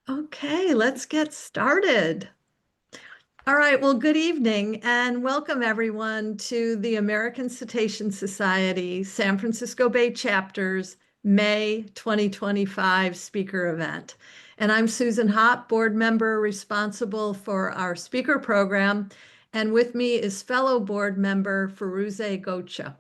Okay, let's get started. All right, well, good evening and welcome everyone to the American Cetacean Society San Francisco Bay Chapter's May 2025 speaker event. And I'm Susan Hopp, board member responsible for our speaker program. And with me is fellow board member Firuze Gocha.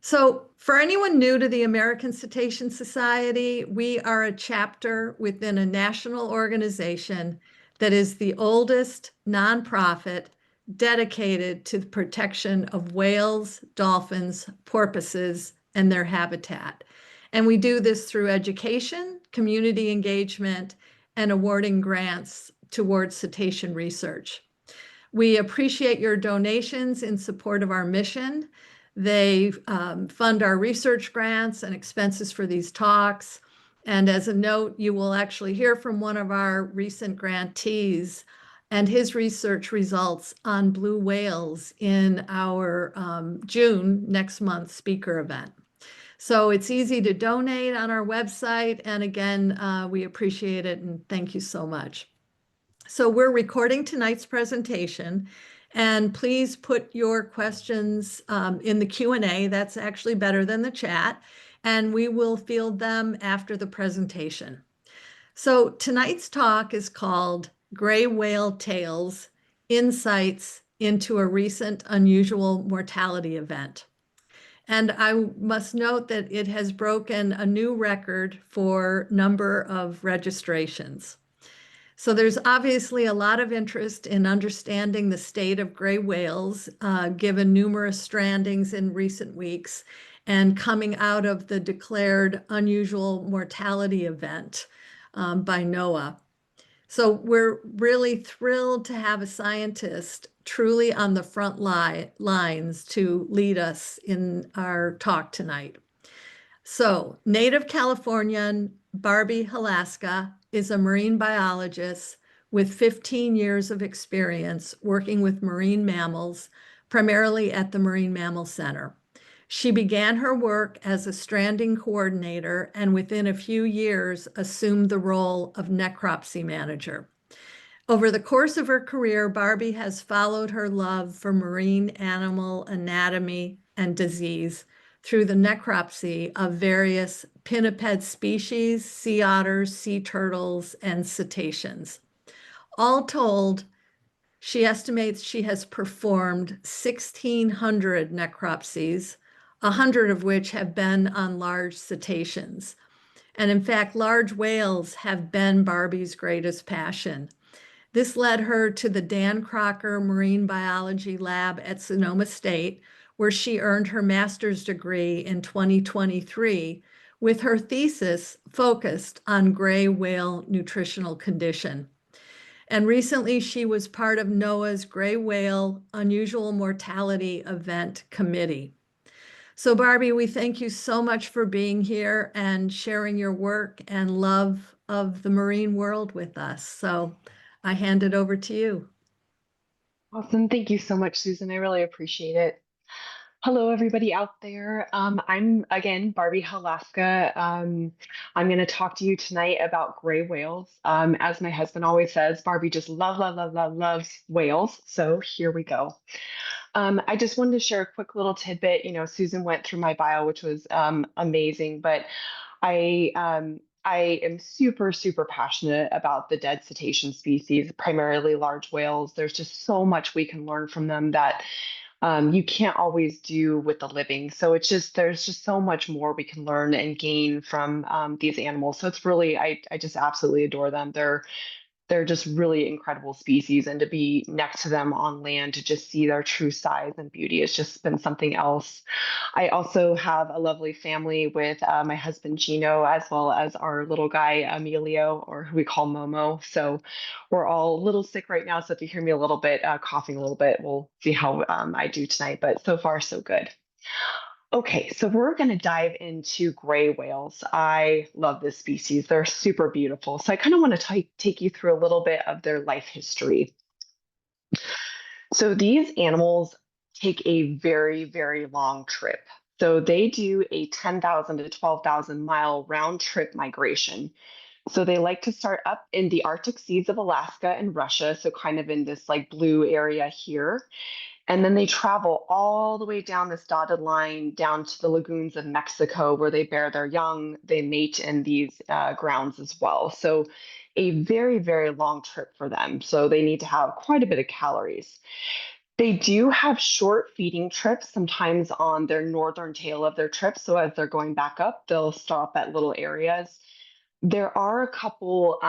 So, for anyone new to the American Cetacean Society, we are a chapter within a national organization that is the oldest nonprofit dedicated to the protection of whales, dolphins, porpoises, and their habitat. And we do this through education, community engagement, and awarding grants towards cetacean research. We appreciate your donations in support of our mission. They fund our research grants and expenses for these talks. And as a note, you will actually hear from one of our recent grantees and his research results on blue whales in our June next month speaker event. So it's easy to donate on our website. And again, we appreciate it and thank you so much. So we're recording tonight's presentation, and please put your questions in the Q&A. That's actually better than the chat, and we will field them after the presentation. So tonight's talk is called Gray Whale Tales: Insights into a Recent Unusual Mortality Event. And I must note that it has broken a new record for number of registrations. So there's obviously a lot of interest in understanding the state of gray whales, given numerous strandings in recent weeks and coming out of the declared unusual mortality event by NOAA. So we're really thrilled to have a scientist truly on the front lines to lead us in our talk tonight. So, native Californian Barbie Halaska is a marine biologist with 15 years of experience working with marine mammals, primarily at the Marine Mammal Center. She began her work as a stranding coordinator and within a few years assumed the role of necropsy manager. Over the course of her career, Barbie has followed her love for marine animal anatomy and disease through the necropsy of various pinniped species, sea otters, sea turtles, and cetaceans. All told, she estimates she has performed 1,600 necropsies, 100 of which have been on large cetaceans. And in fact, large whales have been Barbie's greatest passion. This led her to the Dan Crocker Marine Biology Lab at Sonoma State, where she earned her master's degree in 2023, with her thesis focused on gray whale nutritional condition. And recently, she was part of NOAA's Gray Whale Unusual Mortality Event Committee. So, Barbie, we thank you so much for being here and sharing your work and love of the marine world with us. So, I hand it over to you. Awesome. Thank you so much, Susan. I really appreciate it. Hello, everybody out there. I'm again Barbie Halaska. I'm going to talk to you tonight about gray whales. As my husband always says, Barbie just loves whales. So here we go. I just wanted to share a quick little tidbit. You know, Susan went through my bio, which was amazing, but I am super passionate about the dead cetacean species, primarily large whales. There's just so much we can learn from them that you can't always do with the living. So there's just so much more we can learn and gain from these animals. So it's really I just absolutely adore them. They're just really incredible species, and to be next to them on land to just see their true size and beauty has just been something else. I also have a lovely family with my husband Gino, as well as our little guy Emilio, or who we call Momo. So we're all a little sick right now. So if you hear me a little bit coughing a little bit, we'll see how I do tonight. But so far, so good. Okay, so we're going to dive into gray whales. I love this species. They're super beautiful. So I kind of want to take you through a little bit of their life history. So these animals take a very long trip. So they do a 10,000 to 12,000 mile round trip migration So they like to start up in the Arctic seas of Alaska and Russia, so kind of in this like blue area here. And then they travel all the way down this dotted line down to the lagoons of Mexico, where they bear their young. They mate in these grounds as well. So, a very, very long trip for them. So, they need to have quite a bit of calories. They do have short feeding trips sometimes on their northern tail of their trip. So, as they're going back up, they'll stop at little areas. There are a couple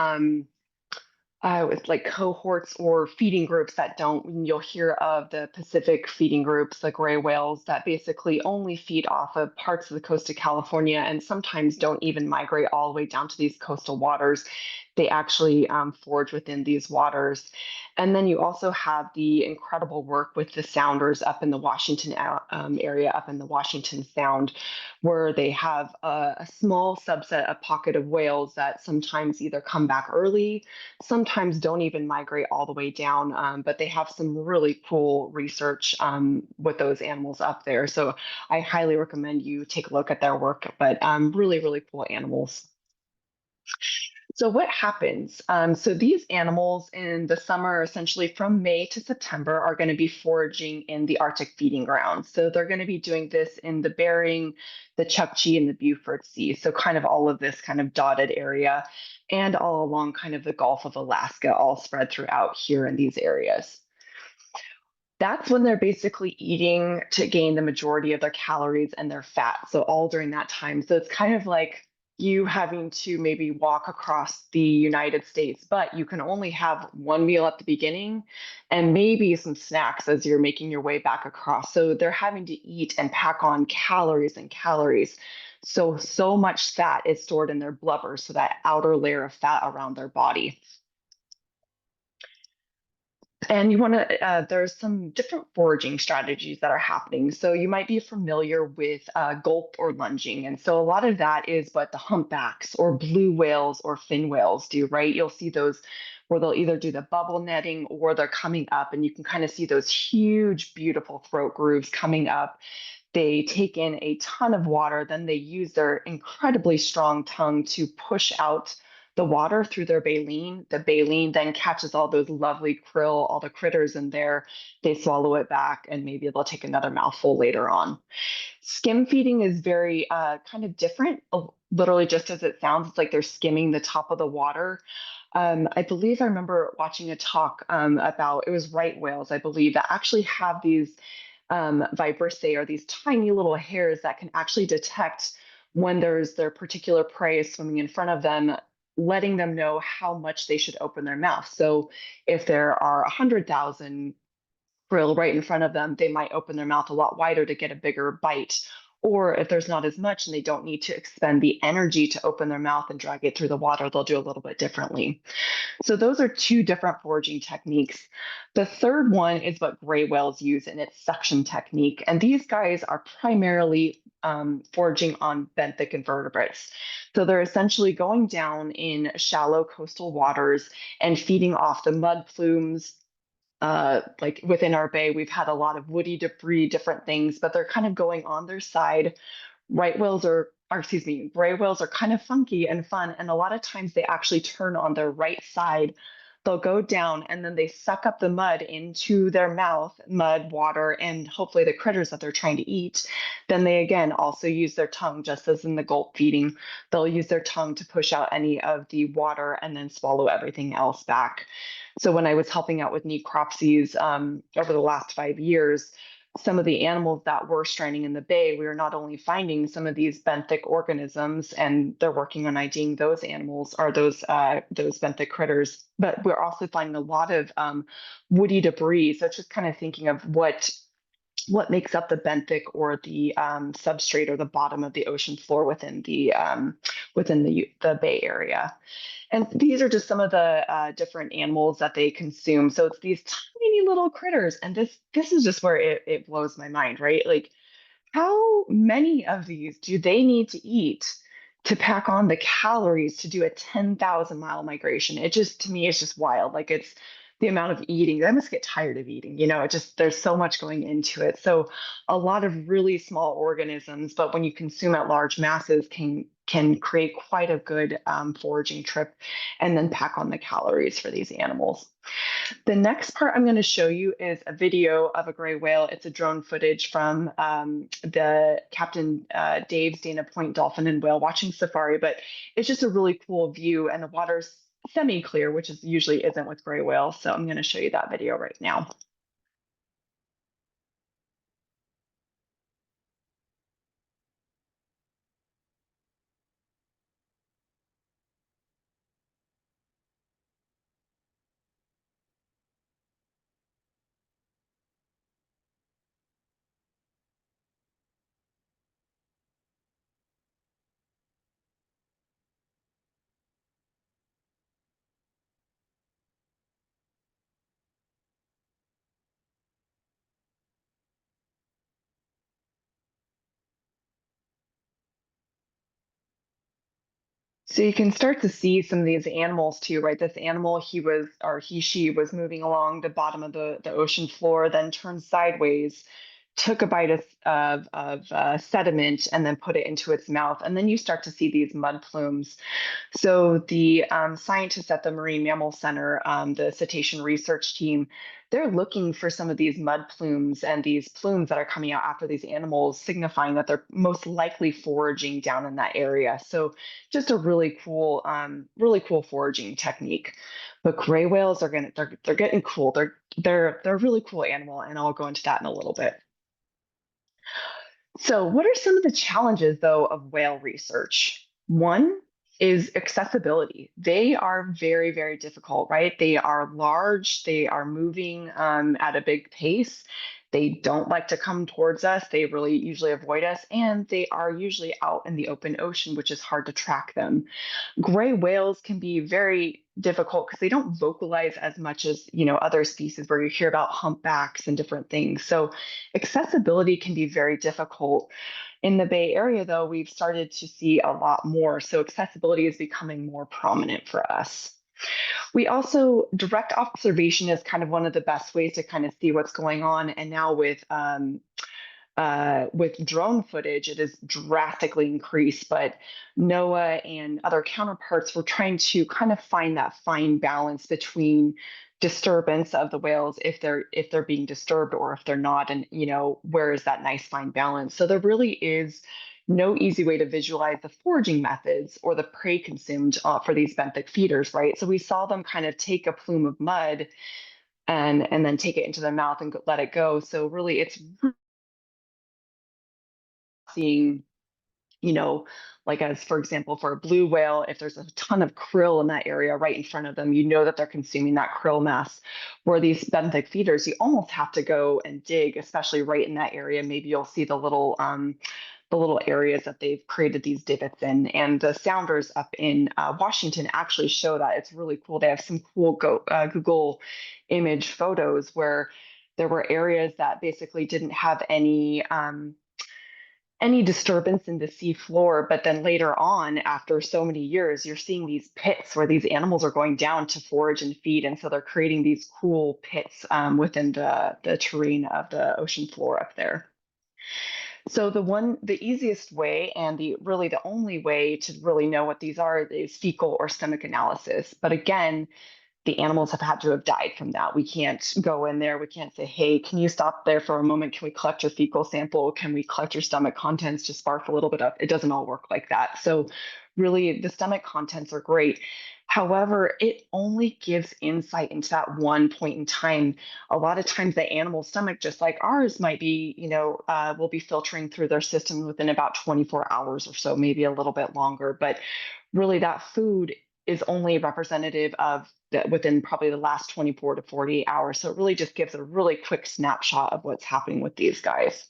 with like cohorts or feeding groups that don't. You'll hear of the Pacific feeding groups, the gray whales, that basically only feed off of parts of the coast of California and sometimes don't even migrate all the way down to these coastal waters. They actually forage within these waters. And then you also have the incredible work with the sounders up in the Washington area, up in the Washington Sound, where they have a small subset, a pocket of whales that sometimes either come back early, sometimes don't even migrate all the way down, but they have some really cool research with those animals up there. So I highly recommend you take a look at their work, but really, really cool animals. So what happens? So these animals in the summer, essentially from May to September, are going to be foraging in the Arctic feeding grounds. So they're going to be doing this in the Bering, the Chukchi, and the Beaufort Sea. So kind of all of this kind of dotted area, and all along kind of the Gulf of Alaska, all spread throughout here in these areas. That's when they're basically eating to gain the majority of their calories and their fat. So all during that time. So it's kind of like you having to maybe walk across the United States, but you can only have one meal at the beginning and maybe some snacks as you're making your way back across. So they're having to eat and pack on calories and calories. So much fat is stored in their blubber, so that outer layer of fat around their body. And you want to, there's some different foraging strategies that are happening. So you might be familiar with gulp or lunging. And so a lot of that is what the humpbacks or blue whales or fin whales do, right? You'll see those where they'll either do the bubble netting or they're coming up, and you can kind of see those huge, beautiful throat grooves coming up. They take in a ton of water, then they use their incredibly strong tongue to push out the water through their baleen. The baleen then catches all those lovely krill, all the critters in there. They swallow it back, and maybe they'll take another mouthful later on. Skim feeding is very kind of different. Literally, just as it sounds, it's like they're skimming the top of the water. I believe I remember watching a talk about it was right whales, I believe, that actually have these vibrissae, or these tiny little hairs that can actually detect when there's their particular prey is swimming in front of them, letting them know how much they should open their mouth. So if there are 100,000 krill right in front of them, they might open their mouth a lot wider to get a bigger bite. Or if there's not as much and they don't need to expend the energy to open their mouth and drag it through the water, they'll do a little bit differently. So those are two different foraging techniques. The third one is what gray whales use, and it's suction technique. And these guys are primarily foraging on benthic invertebrates. So they're essentially going down in shallow coastal waters and feeding off the mud plumes. Like within our bay, we've had a lot of woody debris, different things, but they're kind of going on their side. Right whales are, or excuse me, gray whales are kind of funky and fun. And a lot of times they actually turn on their right side. They'll go down and then they suck up the mud into their mouth, mud, water, and hopefully the critters that they're trying to eat. Then they again also use their tongue, just as in the gulp feeding. They'll use their tongue to push out any of the water and then swallow everything else back. So when I was helping out with necropsies over the last 5 years, some of the animals that were stranding in the bay, we were not only finding some of these benthic organisms, and they're working on IDing those animals or those benthic critters, but we're also finding a lot of woody debris. So it's just kind of thinking of what makes up the benthic or the substrate or the bottom of the ocean floor within the Bay Area. And these are just some of the different animals that they consume. So it's these tiny little critters, and this is just where it blows my mind, right? Like, how many of these do they need to eat to pack on the calories to do a 10,000-mile migration? It just, to me, it's just wild. Like, it's the amount of eating. I must get tired of eating, it just, there's so much going into it. So a lot of really small organisms, but when you consume at large masses, can can create quite a good foraging trip and then pack on the calories for these animals. The next part I'm going to show you is a video of a gray whale. It's a drone footage from the Captain Dave's Dana Point Dolphin and Whale Watching Safari, but it's just a really cool view, and the water's semi-clear, which is usually isn't with gray whales. So I'm going to show you that video right now. So you can start to see some of these animals too, right? This animal, she was moving along the bottom of the ocean floor, then turned sideways, took a bite of sediment, and then put it into its mouth. And then you start to see these mud plumes. So the scientists at the Marine Mammal Center, the cetacean research team, they're looking for some of these mud plumes and these plumes that are coming out after these animals, signifying that they're most likely foraging down in that area. So just a really cool foraging technique. But gray whales are they're getting cool. They're a really cool animal, and I'll go into that in a little bit. So, what are some of the challenges, though, of whale research? One is accessibility. They are very, very difficult, right? They are large, they are moving at a big pace. They don't like to come towards us. They really usually avoid us, and they are usually out in the open ocean, which is hard to track them. Gray whales can be very difficult because they don't vocalize as much as other species where you hear about humpbacks and different things. So accessibility can be very difficult. In the Bay Area, though, we've started to see a lot more. So accessibility is becoming more prominent for us. We also, direct observation is kind of one of the best ways to kind of see what's going on. And now with drone footage, it is drastically increased, but NOAA and other counterparts were trying to kind of find that fine balance between disturbance of the whales if they're being disturbed or if they're not, and where is that nice fine balance. So there really is no easy way to visualize the foraging methods or the prey consumed for these benthic feeders, right? So we saw them kind of take a plume of mud and then take it into their mouth and let it go. So really, it's seeing, like as for example, for a blue whale, if there's a ton of krill in that area right in front of them, that they're consuming that krill mass. Where these benthic feeders, you almost have to go and dig, especially right in that area. Maybe you'll see the little areas that they've created these divots in. And the sounders up in Washington actually show that. It's really cool. They have some cool Google image photos where there were areas that basically didn't have any disturbance in the sea floor, but then later on, after so many years, you're seeing these pits where these animals are going down to forage and feed, and so they're creating these cool pits within the terrain of the ocean floor up there. So the easiest way, and the only way to really know what these are, is fecal or stomach analysis. But again, the animals have had to have died from that. We can't go in there. We can't say, hey, can you stop there for a moment? Can we collect your fecal sample? Can we collect your stomach contents? Just barf a little bit up. It doesn't all work like that. So really, the stomach contents are great. However, it only gives insight into that one point in time. A lot of times the animal's stomach, just like ours, might be, will be filtering through their system within about 24 hours or so, maybe a little bit longer. But really, that food is only representative of within probably the last 24 to 48 hours. So it really just gives a really quick snapshot of what's happening with these guys.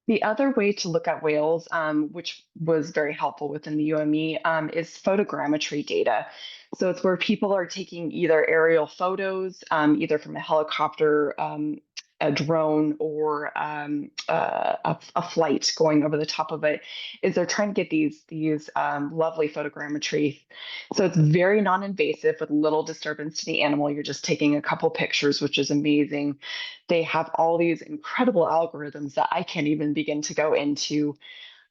The other way to look at whales, which was very helpful within the UME, is photogrammetry data. So it's where people are taking either aerial photos, either from a helicopter, a drone, or a flight going over the top of it. Is they're trying to get these lovely photogrammetry. So it's very non-invasive with little disturbance to the animal. You're just taking a couple pictures, which is amazing. They have all these incredible algorithms that I can't even begin to go into.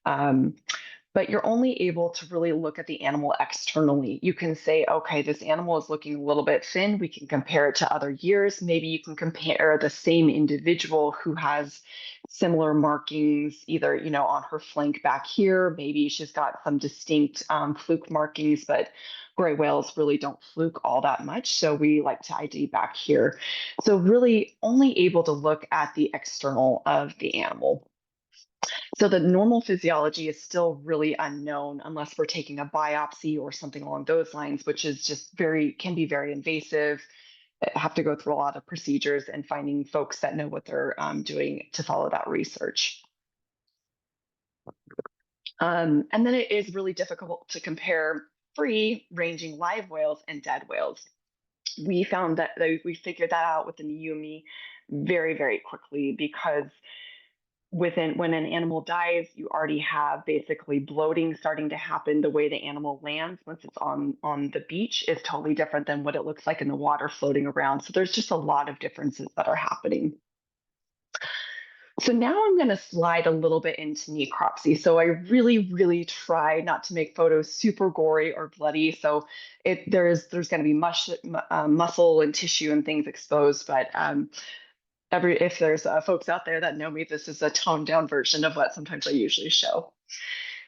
Um, but you're only able to really look at the animal externally. You can say, okay, this animal is looking a little bit thin. We can compare it to other years. Maybe you can compare the same individual who has similar markings, either, on her flank back here. Maybe she's got some distinct fluke markings, but gray whales really don't fluke all that much. So we like to ID back here. So really only able to look at the external of the animal. So the normal physiology is still really unknown unless we're taking a biopsy or something along those lines, which is just can be very invasive. Have to go through a lot of procedures and finding folks that know what they're doing to follow that research. And then it is really difficult to compare free ranging live whales and dead whales. We found that we figured that out within the UME very, very quickly, because when an animal dies, you already have basically bloating starting to happen. The way the animal lands once it's on the beach is totally different than what it looks like in the water floating around. So there's just a lot of differences that are happening. So now I'm going to slide a little bit into necropsy. So I really, really try not to make photos super gory or bloody. So there's going to be muscle and tissue and things exposed, but if there's folks out there that know me, this is a toned down version of what sometimes I usually show.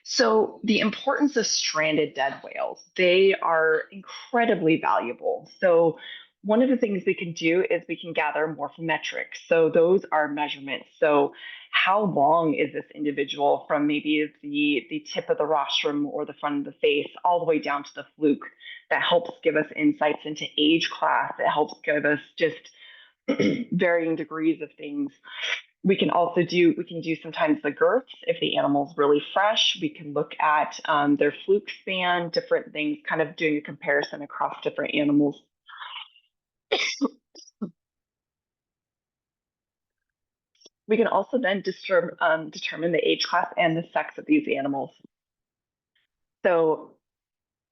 So the importance of stranded dead whales, they are incredibly valuable. So one of the things we can do is we can gather morphometrics. So those are measurements. So how long is this individual from maybe the tip of the rostrum or the front of the face all the way down to the fluke? That helps give us insights into age class. It helps give us just varying degrees of things. We can do sometimes the girths. If the animal's really fresh, we can look at their fluke span, different things, kind of doing a comparison across different animals. We can also then determine the age class and the sex of these animals. So,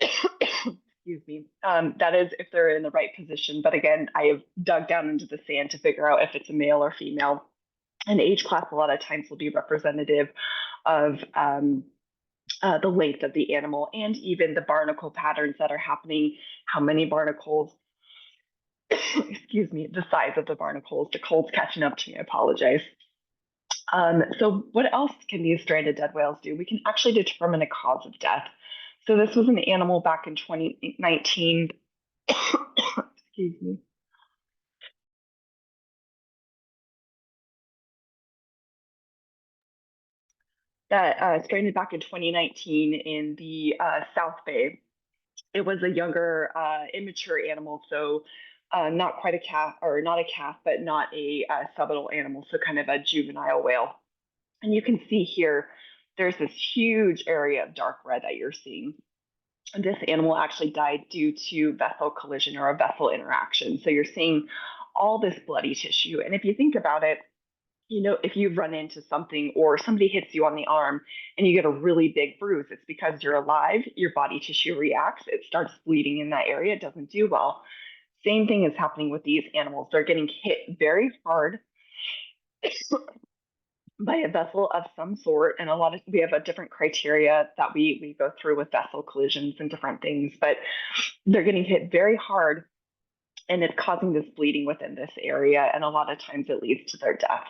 excuse me, that is if they're in the right position. But again, I have dug down into the sand to figure out if it's a male or female. And age class a lot of times will be representative of the length of the animal and even the barnacle patterns that are happening, how many barnacles, excuse me, the size of the barnacles. The cold's catching up to me, I apologize. So what else can these stranded dead whales do? We can actually determine a cause of death. So this was an animal back in 2019, excuse me, that stranded back in 2019 in the South Bay. It was a younger, immature animal, so not quite a calf, or not a calf, but not a subadult animal, so kind of a juvenile whale. And you can see here, there's this huge area of dark red that you're seeing. And this animal actually died due to vessel collision or a vessel interaction. So you're seeing all this bloody tissue. And if you think about it, if you run into something or somebody hits you on the arm and you get a really big bruise, it's because you're alive, your body tissue reacts, it starts bleeding in that area, it doesn't do well. Same thing is happening with these animals. They're getting hit very hard by a vessel of some sort. And we have a different criteria that we go through with vessel collisions and different things, but they're getting hit very hard and it's causing this bleeding within this area. And a lot of times it leads to their death.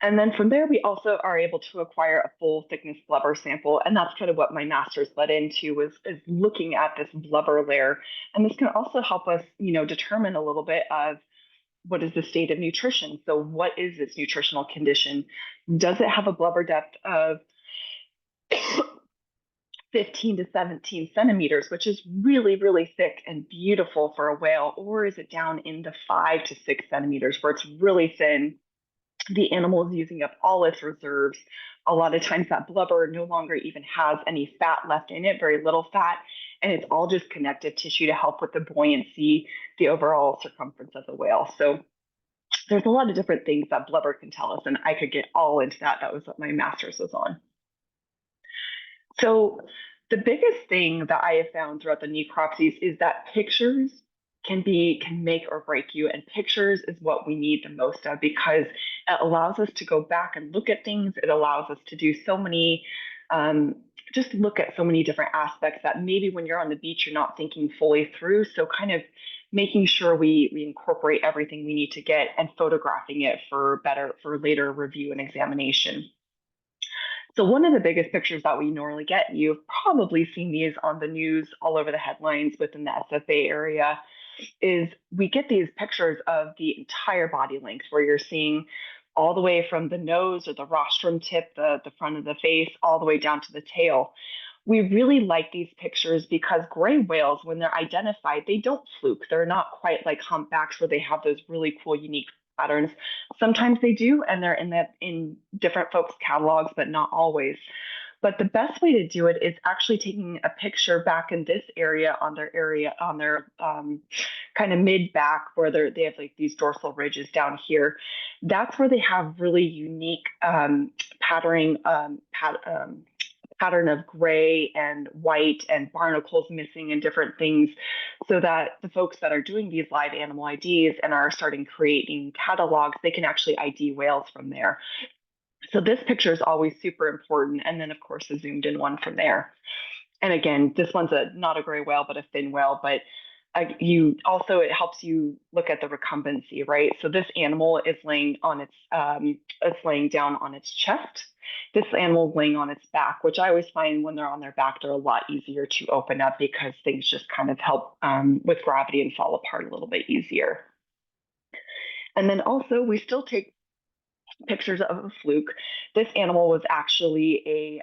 And then from there, we also are able to acquire a full thickness blubber sample. And that's kind of what my master's led into is looking at this blubber layer. And this can also help us, determine a little bit of what is the state of nutrition. So what is this nutritional condition? Does it have a blubber depth of 15 to 17 centimeters, which is really, really thick and beautiful for a whale? Or is it down in the 5 to 6 centimeters where it's really thin? The animal is using up all its reserves. A lot of times that blubber no longer even has any fat left in it, very little fat, and it's all just connective tissue to help with the buoyancy, the overall circumference of the whale. So there's a lot of different things that blubber can tell us, and I could get all into that. That was what my master's was on. So the biggest thing that I have found throughout the necropsies is that pictures can make or break you. And pictures is what we need the most of, because it allows us to go back and look at things. It allows us to do so many, um, just look at so many different aspects that maybe when you're on the beach, you're not thinking fully through. So kind of making sure we incorporate everything we need to get and photographing it for later review and examination. So one of the biggest pictures that we normally get, you've probably seen these on the news all over the headlines within the SFA area, is we get these pictures of the entire body length where you're seeing all the way from the nose or the rostrum tip, the front of the face, all the way down to the tail. We really like these pictures because gray whales, when they're identified, they don't fluke. They're not quite like humpbacks where they have those really cool, unique patterns. Sometimes they do, and they're in different folks' catalogs, but not always. But the best way to do it is actually taking a picture back in this area on their kind of mid back where they have like these dorsal ridges down here. That's where they have really unique patterning pattern of gray and white and barnacles missing and different things, so that the folks that are doing these live animal IDs and are starting creating catalogs, they can actually ID whales from there. So this picture is always super important. And then of course a zoomed in one from there. And again, this one's not a gray whale, but a fin whale. But it helps you look at the recumbency, right? So this animal is laying on it's laying down on its chest. This animal is laying on its back, which I always find when they're on their back, they're a lot easier to open up because things just kind of help with gravity and fall apart a little bit easier. And then also we still take pictures of a fluke. This animal was actually a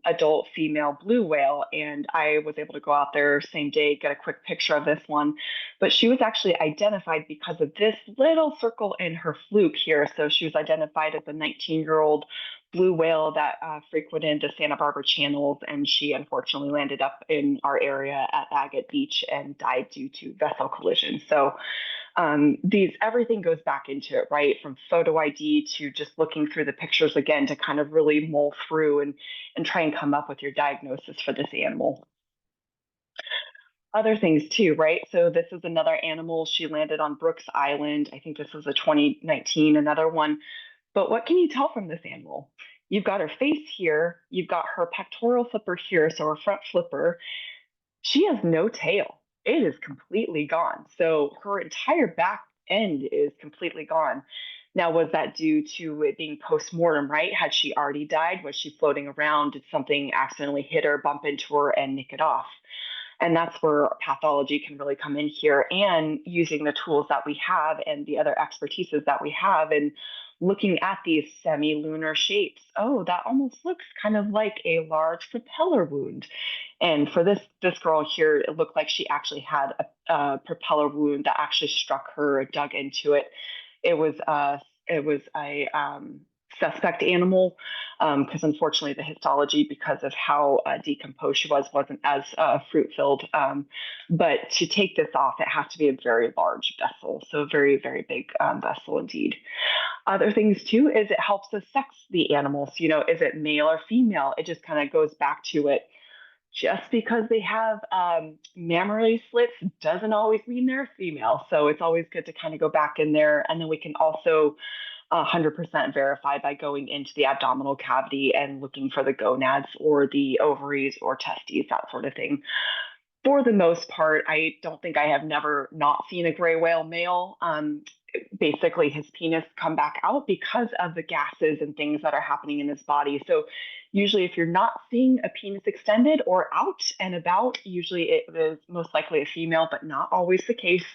adult female blue whale, and I was able to go out there same day, get a quick picture of this one. But she was actually identified because of this little circle in her fluke here. So she was identified as a 19-year-old blue whale that frequented the Santa Barbara channels, and she unfortunately landed up in our area at Agate Beach and died due to vessel collision. So everything goes back into it, right? From photo ID to just looking through the pictures again to kind of really mull through and try and come up with your diagnosis for this animal. Other things too, right? So this is another animal. She landed on Brooks Island. I think this was a 2019, another one. But what can you tell from this animal? You've got her face here. You've got her pectoral flipper here, so her front flipper. She has no tail. It is completely gone. So her entire back end is completely gone. Now, was that due to it being post-mortem, right? Had she already died? Was she floating around? Did something accidentally hit her, bump into her, and nick it off? And that's where pathology can really come in here, and using the tools that we have and the other expertises that we have and looking at these semi-lunar shapes. Oh, that almost looks kind of like a large propeller wound. And for this girl here, it looked like she actually had a propeller wound that actually struck her, dug into it. It was a suspect animal, because unfortunately the histology, because of how decomposed she was, wasn't as fruit filled. But to take this off, it has to be a very large vessel, so a very, very big vessel indeed. Other things too is it helps us sex the animals. Is it male or female? It just kind of goes back to it. Just because they have mammary slits doesn't always mean they're female. So it's always good to kind of go back in there. And then we can also 100% verify by going into the abdominal cavity and looking for the gonads or the ovaries or testes, that sort of thing. For the most part, I don't think I have never not seen a gray whale male. Basically, his penis come back out because of the gases and things that are happening in his body. So usually if you're not seeing a penis extended or out and about, usually it is most likely a female, but not always the case,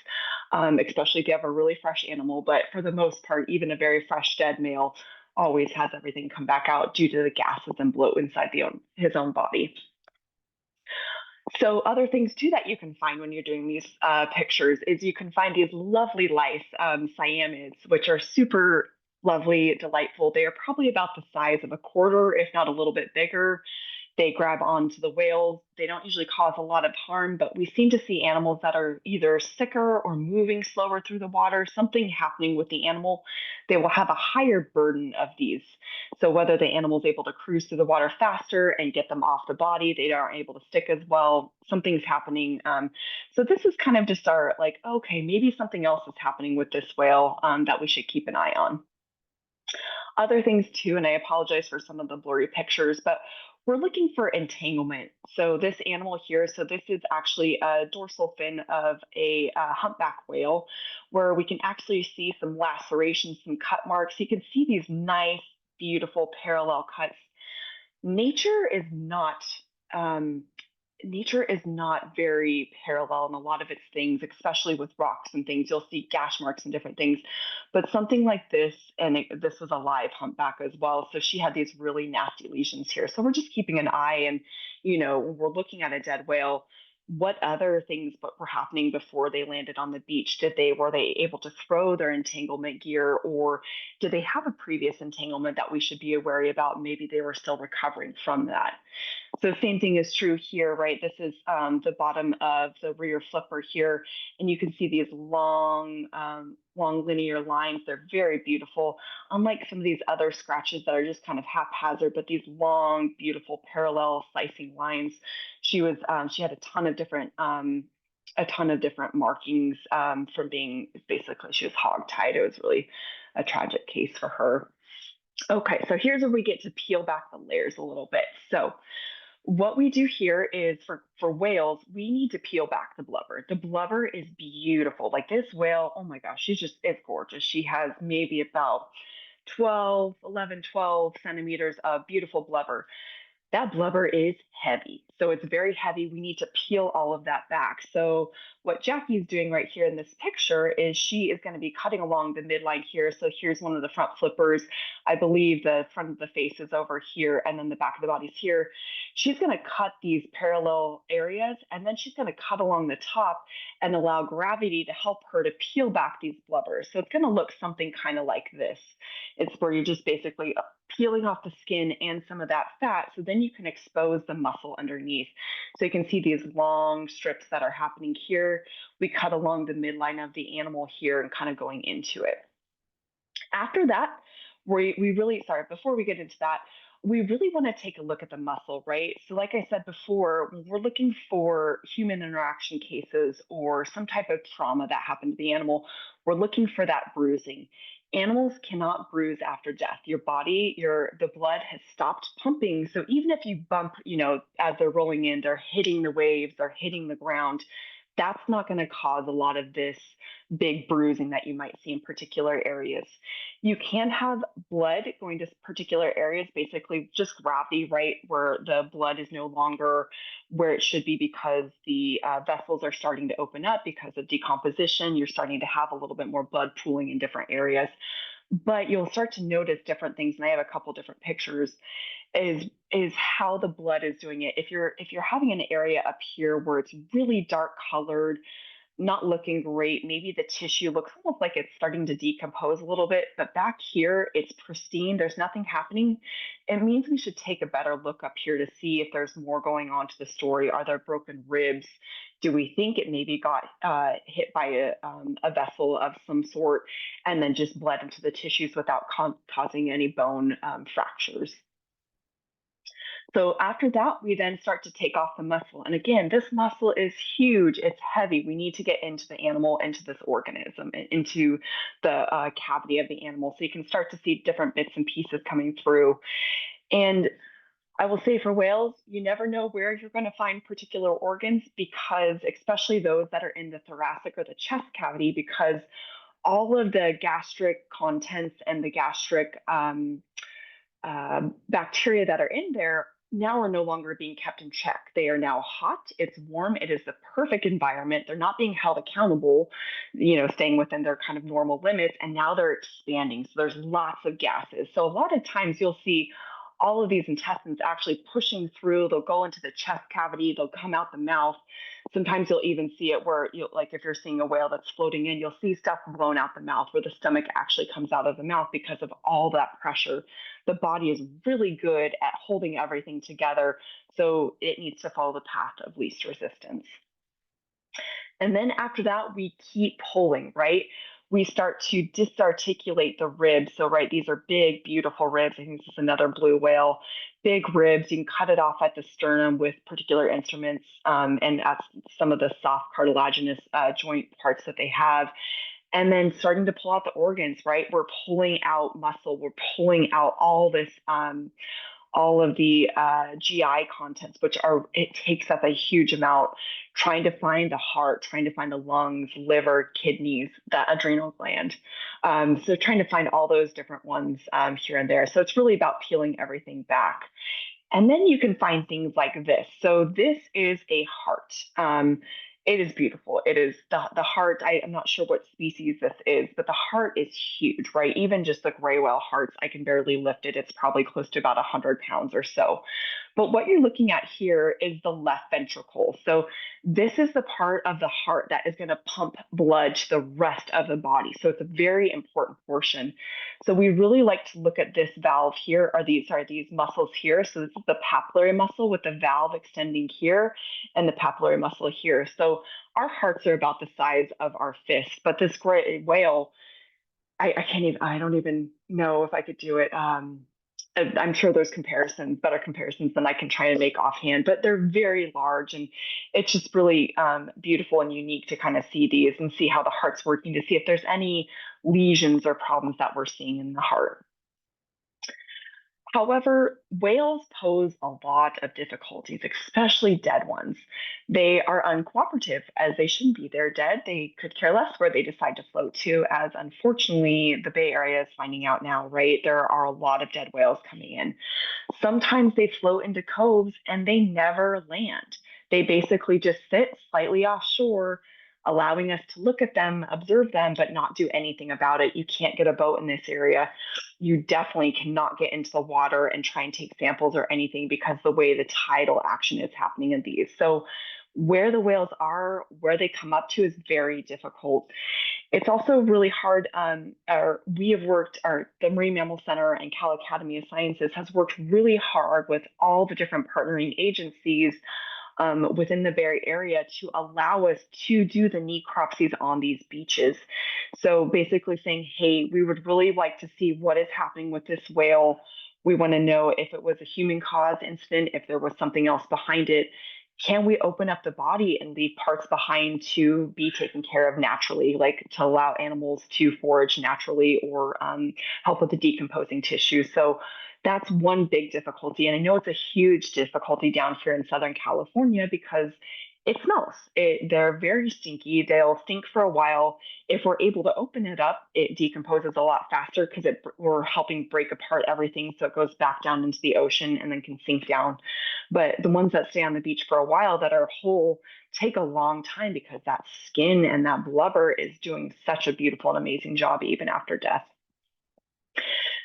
especially if you have a really fresh animal. But for the most part, even a very fresh dead male always has everything come back out due to the gases and bloat inside his own body. So other things too that you can find when you're doing these pictures is you can find these lovely lice, cyanids, which are super lovely, delightful. They are probably about the size of a quarter, if not a little bit bigger. They grab onto the whales. They don't usually cause a lot of harm, but we seem to see animals that are either sicker or moving slower through the water, something happening with the animal. They will have a higher burden of these. So whether the animal's able to cruise through the water faster and get them off the body, they aren't able to stick as well. Something's happening. So this is kind of just our like, okay, maybe something else is happening with this whale that we should keep an eye on. Other things too, and I apologize for some of the blurry pictures, but we're looking for entanglement. So this animal here, so this is actually a dorsal fin of a humpback whale, where we can actually see some lacerations, some cut marks. You can see these nice, beautiful parallel cuts. Nature is not um, nature is not very parallel in a lot of its things, especially with rocks and things. You'll see gash marks and different things. But something like this, and this was a live humpback as well. So she had these really nasty lesions here. So we're just keeping an eye. And, when we're looking at a dead whale, what other things were happening before they landed on the beach? Were they able to throw their entanglement gear, or did they have a previous entanglement that we should be wary about? Maybe they were still recovering from that. So same thing is true here, right? This is the bottom of the rear flipper here, and you can see these long linear lines. They're very beautiful, unlike some of these other scratches that are just kind of haphazard, but these long, beautiful parallel slicing lines. She had a ton of different markings from being basically she was hogtied. It was really a tragic case for her. Okay, so here's where we get to peel back the layers a little bit. So what we do here is for whales, we need to peel back the blubber. The blubber is beautiful. Like this whale, oh my gosh, it's gorgeous. She has maybe about 12 centimeters of beautiful blubber. That blubber is heavy. So it's very heavy. We need to peel all of that back. So what Jackie's doing right here in this picture is she is going to be cutting along the midline here. So here's one of the front flippers. I believe the front of the face is over here and then the back of the body's here. She's going to cut these parallel areas and then she's going to cut along the top and allow gravity to help her to peel back these blubbers. So it's going to look something kind of like this. It's where you're just basically peeling off the skin and some of that fat, so then you can expose the muscle underneath. So you can see these long strips that are happening here. We cut along the midline of the animal here and kind of going into it. After that, we really, sorry, before we get into that, we really want to take a look at the muscle, right? So like I said before, when we're looking for human interaction cases or some type of trauma that happened to the animal, we're looking for that bruising. Animals cannot bruise after death. The blood has stopped pumping. So even if you bump, as they're rolling in, they're hitting the waves, they're hitting the ground, that's not going to cause a lot of this big bruising that you might see in particular areas. You can have blood going to particular areas, basically just gravity, right, where the blood is no longer where it should be because the vessels are starting to open up because of decomposition. You're starting to have a little bit more blood pooling in different areas. But you'll start to notice different things, and I have a couple different pictures is how the blood is doing it. If you're having an area up here where it's really dark colored, not looking great, maybe the tissue looks almost like it's starting to decompose a little bit, but back here it's pristine, there's nothing happening. It means we should take a better look up here to see if there's more going on to the story. Are there broken ribs? Do we think it maybe got hit by a vessel of some sort and then just bled into the tissues without causing any bone fractures? So after that, we then start to take off the muscle. And again, this muscle is huge. It's heavy. We need to get into the animal, into this organism, into the cavity of the animal. So you can start to see different bits and pieces coming through. And I will say for whales, you never know where you're going to find particular organs because, especially those that are in the thoracic or the chest cavity, because all of the gastric contents and the gastric bacteria that are in there now are no longer being kept in check. They are now hot, it's warm, it is the perfect environment. They're not being held accountable, staying within their kind of normal limits, and now they're expanding. So there's lots of gases. So a lot of times you'll see all of these intestines actually pushing through. They'll go into the chest cavity, they'll come out the mouth. Sometimes you'll even see it where, like if you're seeing a whale that's floating in, you'll see stuff blown out the mouth where the stomach actually comes out of the mouth because of all that pressure. The body is really good at holding everything together, so it needs to follow the path of least resistance. And then after that, we keep pulling, right? We start to disarticulate the ribs. So, right, these are big, beautiful ribs. I think this is another blue whale. Big ribs. You can cut it off at the sternum with particular instruments, and that's some of the soft cartilaginous joint parts that they have. And then starting to pull out the organs, right? We're pulling out muscle. We're pulling out all of the GI contents, which are, it takes up a huge amount, trying to find the heart, trying to find the lungs, liver, kidneys, the adrenal gland. So trying to find all those different ones here and there. So it's really about peeling everything back. And then you can find things like this. So this is a heart. It is beautiful. It is the heart. I'm not sure what species this is, but the heart is huge, right? Even just the gray whale hearts, I can barely lift it. It's probably close to about 100 pounds or so. But what you're looking at here is the left ventricle. So this is the part of the heart that is going to pump blood to the rest of the body. So it's a very important portion. So we really like to look at this valve here, or these muscles here. So this is the papillary muscle with the valve extending here and the papillary muscle here. So our hearts are about the size of our fist, but this great whale, I don't even know if I could do it. I'm sure there's better comparisons than I can try to make offhand, but they're very large, and it's just really beautiful and unique to kind of see these and see how the heart's working, to see if there's any lesions or problems that we're seeing in the heart. However, whales pose a lot of difficulties, especially dead ones. They are uncooperative, as they shouldn't be. They're dead. They could care less where they decide to float to, as unfortunately the Bay Area is finding out now, right? There are a lot of dead whales coming in. Sometimes they float into coves and they never land. They basically just sit slightly offshore, allowing us to look at them, observe them, but not do anything about it. You can't get a boat in this area. You definitely cannot get into the water and try and take samples or anything because the way the tidal action is happening in these. So where the whales are, where they come up to is very difficult. It's also really hard. We have worked, the Marine Mammal Center and Cal Academy of Sciences has worked really hard with all the different partnering agencies within the Bay Area to allow us to do the necropsies on these beaches. So basically saying, hey, we would really like to see what is happening with this whale. We want to know if it was a human caused incident, if there was something else behind it. Can we open up the body and leave parts behind to be taken care of naturally, like to allow animals to forage naturally or help with the decomposing tissue? So that's one big difficulty. And I know it's a huge difficulty down here in Southern California because it smells. They're very stinky. They'll stink for a while. If we're able to open it up, it decomposes a lot faster because we're helping break apart everything so it goes back down into the ocean and then can sink down. But the ones that stay on the beach for a while that are whole take a long time because that skin and that blubber is doing such a beautiful and amazing job even after death.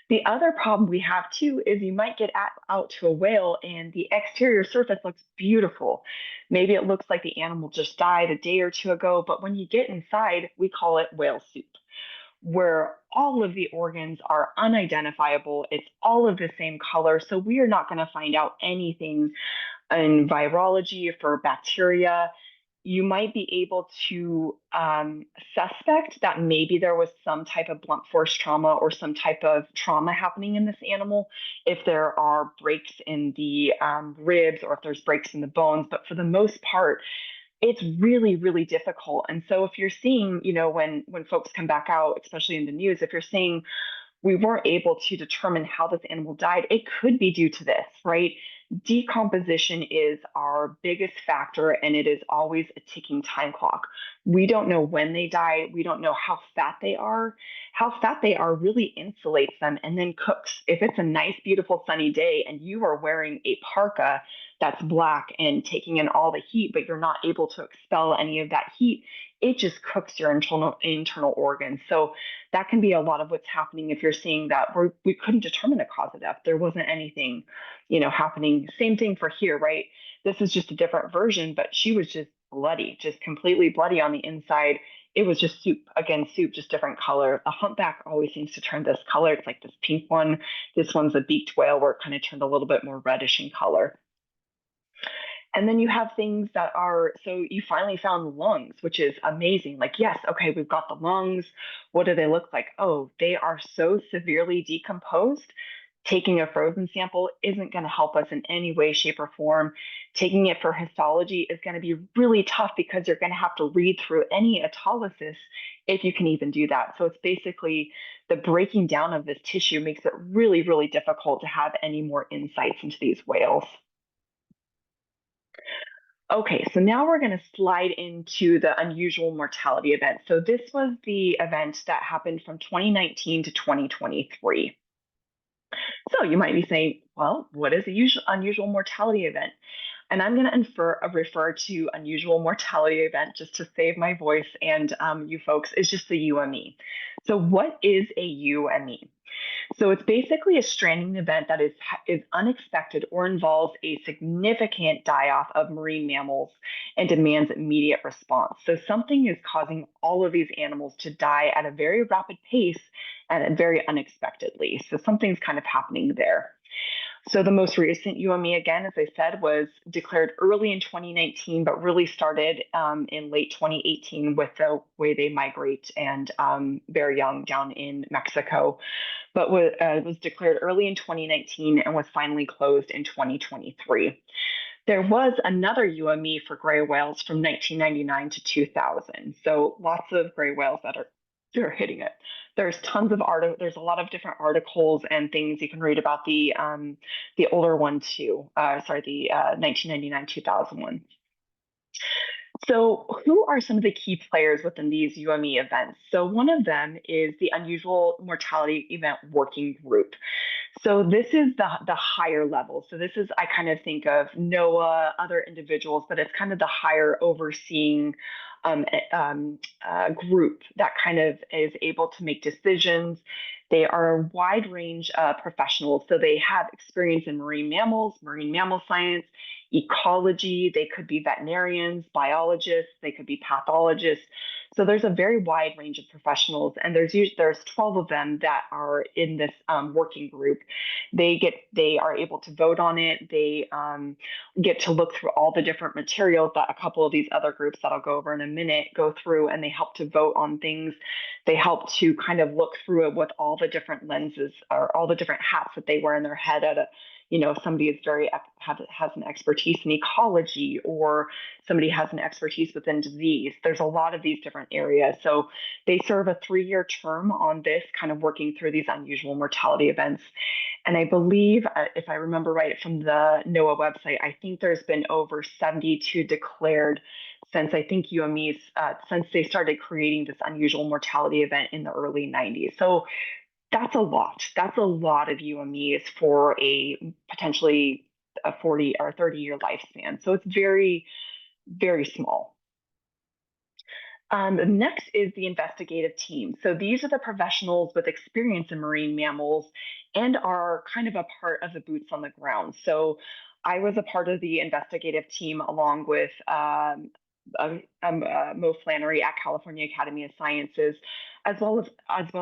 The other problem we have too is you might get out to a whale and the exterior surface looks beautiful. Maybe it looks like the animal just died a day or two ago, but when you get inside, we call it whale soup, where all of the organs are unidentifiable. It's all of the same color, so we are not going to find out anything in virology for bacteria. You might be able to suspect that maybe there was some type of blunt force trauma or some type of trauma happening in this animal if there are breaks in the ribs or if there's breaks in the bones. But for the most part, it's really, really difficult. And so if you're seeing, when folks come back out, especially in the news, if you're seeing we weren't able to determine how this animal died, it could be due to this, right? Decomposition is our biggest factor, and it is always a ticking time clock. We don't know when they died. We don't know how fat they are. How fat they are really insulates them and then cooks. If it's a nice, beautiful, sunny day and you are wearing a parka, that's black and taking in all the heat, but you're not able to expel any of that heat, it just cooks your internal organs. So that can be a lot of what's happening if you're seeing that we couldn't determine a cause of death. There wasn't anything, happening. Same thing for here, right? This is just a different version, but she was just bloody, just completely bloody on the inside. It was just soup. Again, soup, just different color. The humpback always seems to turn this color. It's like this pink one. This one's a beaked whale where it kind of turned a little bit more reddish in color. And then you have things that are, so you finally found the lungs, which is amazing. Like, yes, okay, we've got the lungs. What do they look like? Oh, they are so severely decomposed. Taking a frozen sample isn't going to help us in any way, shape, or form. Taking it for histology is going to be really tough because you're going to have to read through any autolysis if you can even do that. So it's basically the breaking down of this tissue makes it really, really difficult to have any more insights into these whales. Okay, so now we're going to slide into the unusual mortality event. So this was the event that happened from 2019 to 2023. So you might be saying, well, what is a unusual mortality event? And I'm going to refer to unusual mortality event just to save my voice and you folks, is just the UME. So what is a UME? So it's basically a stranding event that is unexpected or involves a significant die-off of marine mammals and demands immediate response. So something is causing all of these animals to die at a very rapid pace and very unexpectedly. So something's kind of happening there. So the most recent UME, again, as I said, was declared early in 2019, but really started in late 2018 with the way they migrate and very young down in Mexico, but was declared early in 2019 and was finally closed in 2023. There was another UME for gray whales from 1999 to 2000. So lots of gray whales that are hitting it. There's tons of there's a lot of different articles and things you can read about the older one too. The 1999-2000 one. So who are some of the key players within these UME events? So one of them is the Unusual Mortality Event Working Group. So this is the higher level. So this is, I kind of think of NOAA, other individuals, but it's kind of the higher overseeing group that kind of is able to make decisions. They are a wide range of professionals. So they have experience in marine mammals, marine mammal science, ecology. They could be veterinarians, biologists. They could be pathologists. So there's a very wide range of professionals, and there's 12 of them that are in this working group. They are able to vote on it. They get to look through all the different materials that a couple of these other groups that I'll go over in a minute go through, and they help to vote on things. They help to kind of look through it with all the different lenses or all the different hats that they wear in their head at a somebody is has an expertise in ecology, or somebody has an expertise within disease. There's a lot of these different areas. So they serve a 3-year term on this, kind of working through these unusual mortality events. And I believe, if I remember right from the NOAA website, I think there's been over 72 declared since I think UMEs, since they started creating this unusual mortality event in the early 90s. So that's a lot. That's a lot of UMEs for a potentially a 40 or 30-year lifespan. So it's very, very small. Next is the investigative team. So these are the professionals with experience in marine mammals and are kind of a part of the boots on the ground. So I was a part of the investigative team along with Mo Flannery at California Academy of Sciences, as well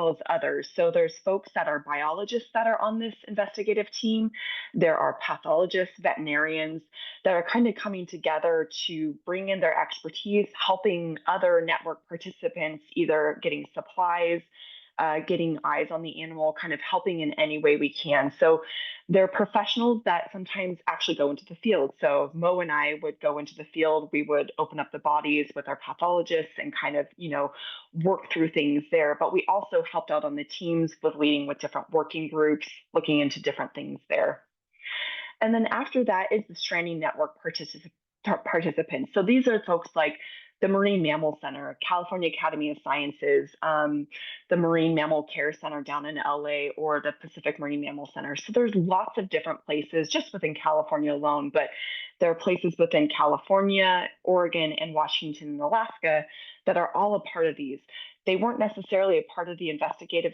as others. So there's folks that are biologists that are on this investigative team. There are pathologists, veterinarians that are kind of coming together to bring in their expertise, helping other network participants, either getting supplies, getting eyes on the animal, kind of helping in any way we can. So they're professionals that sometimes actually go into the field. So Mo and I would go into the field. We would open up the bodies with our pathologists and kind of, work through things there. But we also helped out on the teams with leading with different working groups, looking into different things there. And then after that is the stranding network participants. So these are folks like the Marine Mammal Center, California Academy of Sciences, the Marine Mammal Care Center down in LA, or the Pacific Marine Mammal Center. So there's lots of different places just within California alone, but there are places within California, Oregon, and Washington and Alaska that are all a part of these. They weren't necessarily a part of the investigative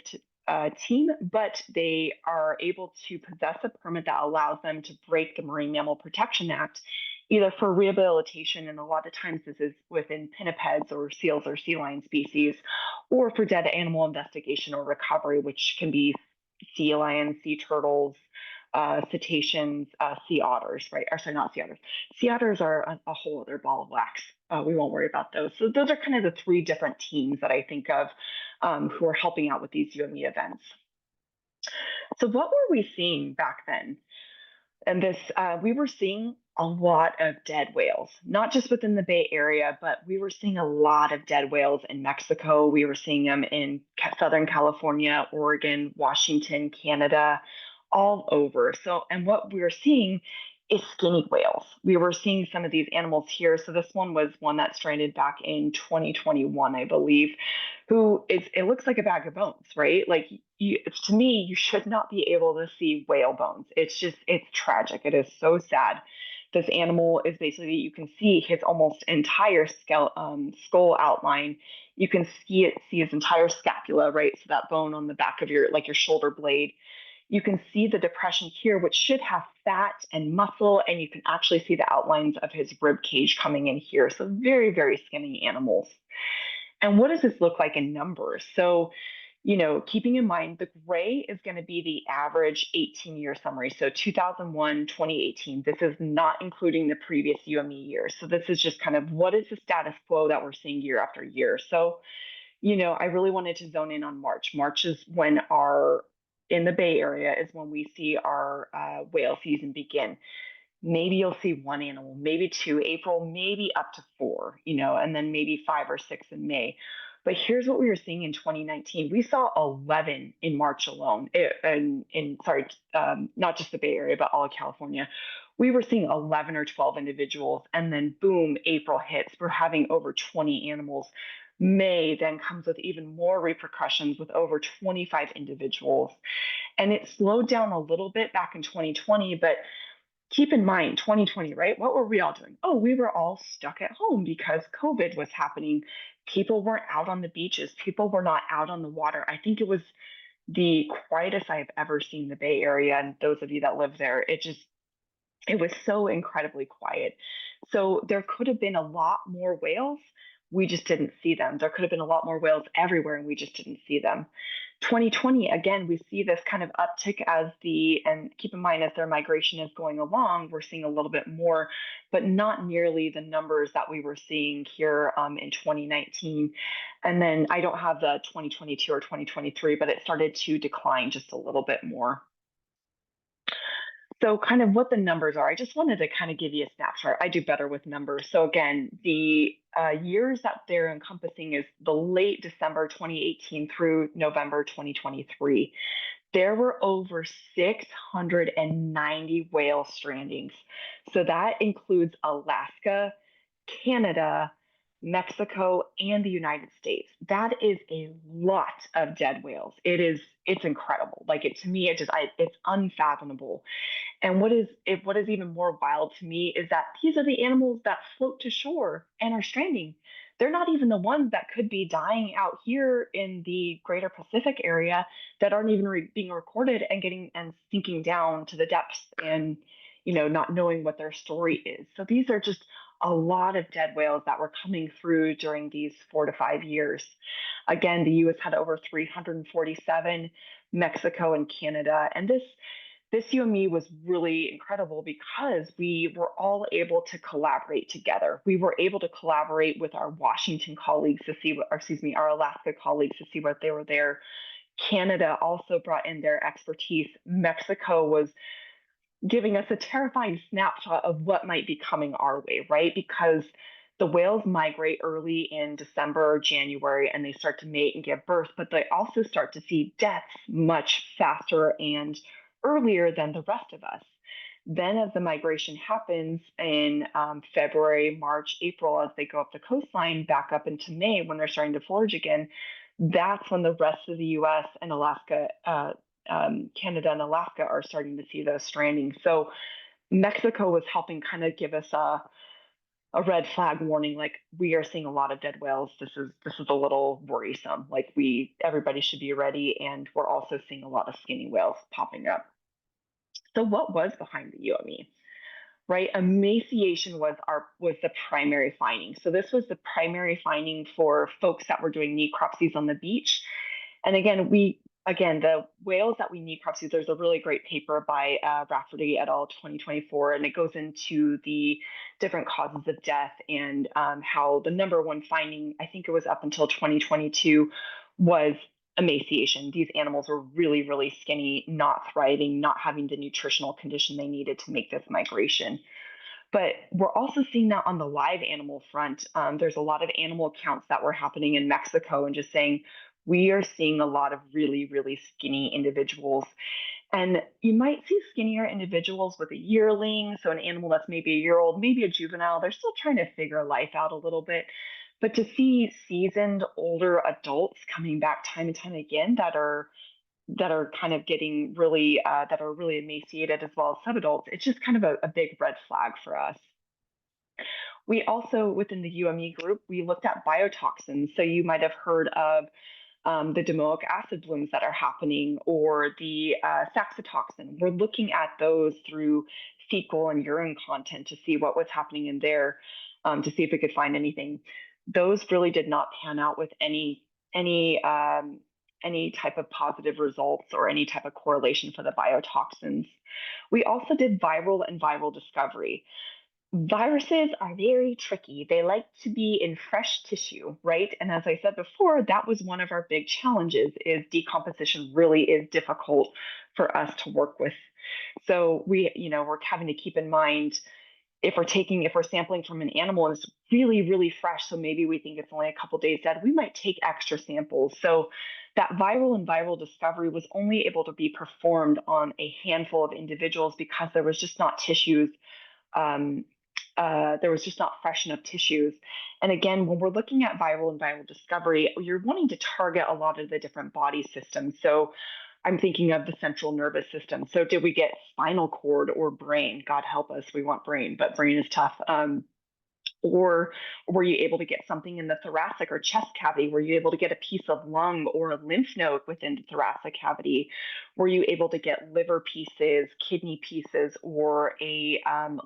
team, but they are able to possess a permit that allows them to break the Marine Mammal Protection Act, either for rehabilitation, and a lot of times this is within pinnipeds or seals or sea lion species, or for dead animal investigation or recovery, which can be sea lions, sea turtles, cetaceans, sea otters, right? Or sorry, not sea otters. Sea otters are a whole other ball of wax. We won't worry about those. So those are kind of the three different teams that I think of who are helping out with these UME events. So what were we seeing back then? And this, we were seeing a lot of dead whales, not just within the Bay Area, but we were seeing a lot of dead whales in Mexico. We were seeing them in Southern California, Oregon, Washington, Canada, all over. So, and what we were seeing is skinny whales. We were seeing some of these animals here. So this one was one that stranded back in 2021, I believe, who is, it looks like a bag of bones, right? Like to me, you should not be able to see whale bones. It's just, it's tragic. It is so sad. This animal is basically, you can see his almost entire skull outline. You can see his entire scapula, right? So that bone on the back of your, like your shoulder blade. You can see the depression here, which should have fat and muscle, and you can actually see the outlines of his rib cage coming in here. So very, very skinny animals. And what does this look like in numbers? So, keeping in mind the gray is going to be the average 18-year summary. So 2001, 2018, this is not including the previous UME years. So this is just kind of what is the status quo that we're seeing year after year. So, I really wanted to zone in on March. March is when in the Bay Area is when we see our whale season begin. Maybe you'll see one animal, maybe two, April, maybe up to four, and then maybe 5 or 6 in May. But here's what we were seeing in 2019. We saw 11 in March alone, not just the Bay Area, but all of California. We were seeing 11 or 12 individuals, and then boom, April hits. We're having over 20 animals. May then comes with even more repercussions with over 25 individuals. And it slowed down a little bit back in 2020, but keep in mind 2020, right? What were we all doing? Oh, we were all stuck at home because COVID was happening. People weren't out on the beaches. People were not out on the water. I think it was the quietest I've ever seen the Bay Area. And those of you that live there, it was so incredibly quiet. So there could have been a lot more whales. We just didn't see them. There could have been a lot more whales everywhere, and we just didn't see them. 2020, again, we see this kind of uptick and keep in mind as their migration is going along, we're seeing a little bit more, but not nearly the numbers that we were seeing here in 2019. And then I don't have the 2022 or 2023, but it started to decline just a little bit more. So kind of what the numbers are, I just wanted to kind of give you a snapshot. I do better with numbers. So again, the years that they're encompassing is the late December 2018 through November 2023. There were over 690 whale strandings. So that includes Alaska, Canada, Mexico, and the United States. That is a lot of dead whales. It's incredible. Like to me, it's unfathomable. And what is even more wild to me is that these are the animals that float to shore and are stranding. They're not even the ones that could be dying out here in the greater Pacific area that aren't even being recorded and getting and sinking down to the depths and not knowing what their story is. So these are just a lot of dead whales that were coming through during these 4 to 5 years. Again, the U.S. had over 347, Mexico and Canada, and this UME was really incredible because we were all able to collaborate together. We were able to collaborate with our Washington colleagues our Alaska colleagues to see what they were there. Canada also brought in their expertise. Mexico was giving us a terrifying snapshot of what might be coming our way, right? Because the whales migrate early in December or January and they start to mate and give birth, but they also start to see deaths much faster and earlier than the rest of us. Then, as the migration happens in February, March, April, as they go up the coastline back up into May when they're starting to forage again, that's when the rest of the US and Alaska, Canada and Alaska are starting to see those strandings. So Mexico was helping kind of give us a red flag warning, like we are seeing a lot of dead whales. This is a little worrisome. Like everybody should be ready, and we're also seeing a lot of skinny whales popping up. So what was behind the UME? Right, emaciation was the primary finding. So this was the primary finding for folks that were doing necropsies on the beach. And again, the whales that we necropsies, there's a really great paper by Rafferty et al. 2024, and it goes into the different causes of death and how the number one finding, I think it was up until 2022, was emaciation. These animals were really, really skinny, not thriving, not having the nutritional condition they needed to make this migration. But we're also seeing that on the live animal front. There's a lot of animal counts that were happening in Mexico, and just saying we are seeing a lot of really, really skinny individuals. And you might see skinnier individuals with a yearling, so an animal that's maybe a year old, maybe a juvenile. They're still trying to figure life out a little bit. But to see seasoned older adults coming back time and time again that are kind of getting really that are really emaciated as well as subadults, it's just kind of a big red flag for us. We also, within the UME group, we looked at biotoxins. So you might have heard of the domoic acid blooms that are happening, or the saxitoxin. We're looking at those through fecal and urine content to see what was happening in there, to see if we could find anything. Those really did not pan out with any type of positive results or any type of correlation for the biotoxins. We also did viral discovery. Viruses are very tricky. They like to be in fresh tissue, right? And as I said before, that was one of our big challenges, is decomposition really is difficult for us to work with. So we're having to keep in mind, if we're sampling from an animal and it's really, really fresh, so maybe we think it's only a couple days dead, we might take extra samples. So that viral discovery was only able to be performed on a handful of individuals because there was just not tissues. There was just not fresh enough tissues. And again, when we're looking at viral discovery, you're wanting to target a lot of the different body systems. So I'm thinking of the central nervous system. So did we get spinal cord or brain? God help us, we want brain, but brain is tough. Or were you able to get something in the thoracic or chest cavity? Were you able to get a piece of lung or a lymph node within the thoracic cavity? Were you able to get liver pieces, kidney pieces, or a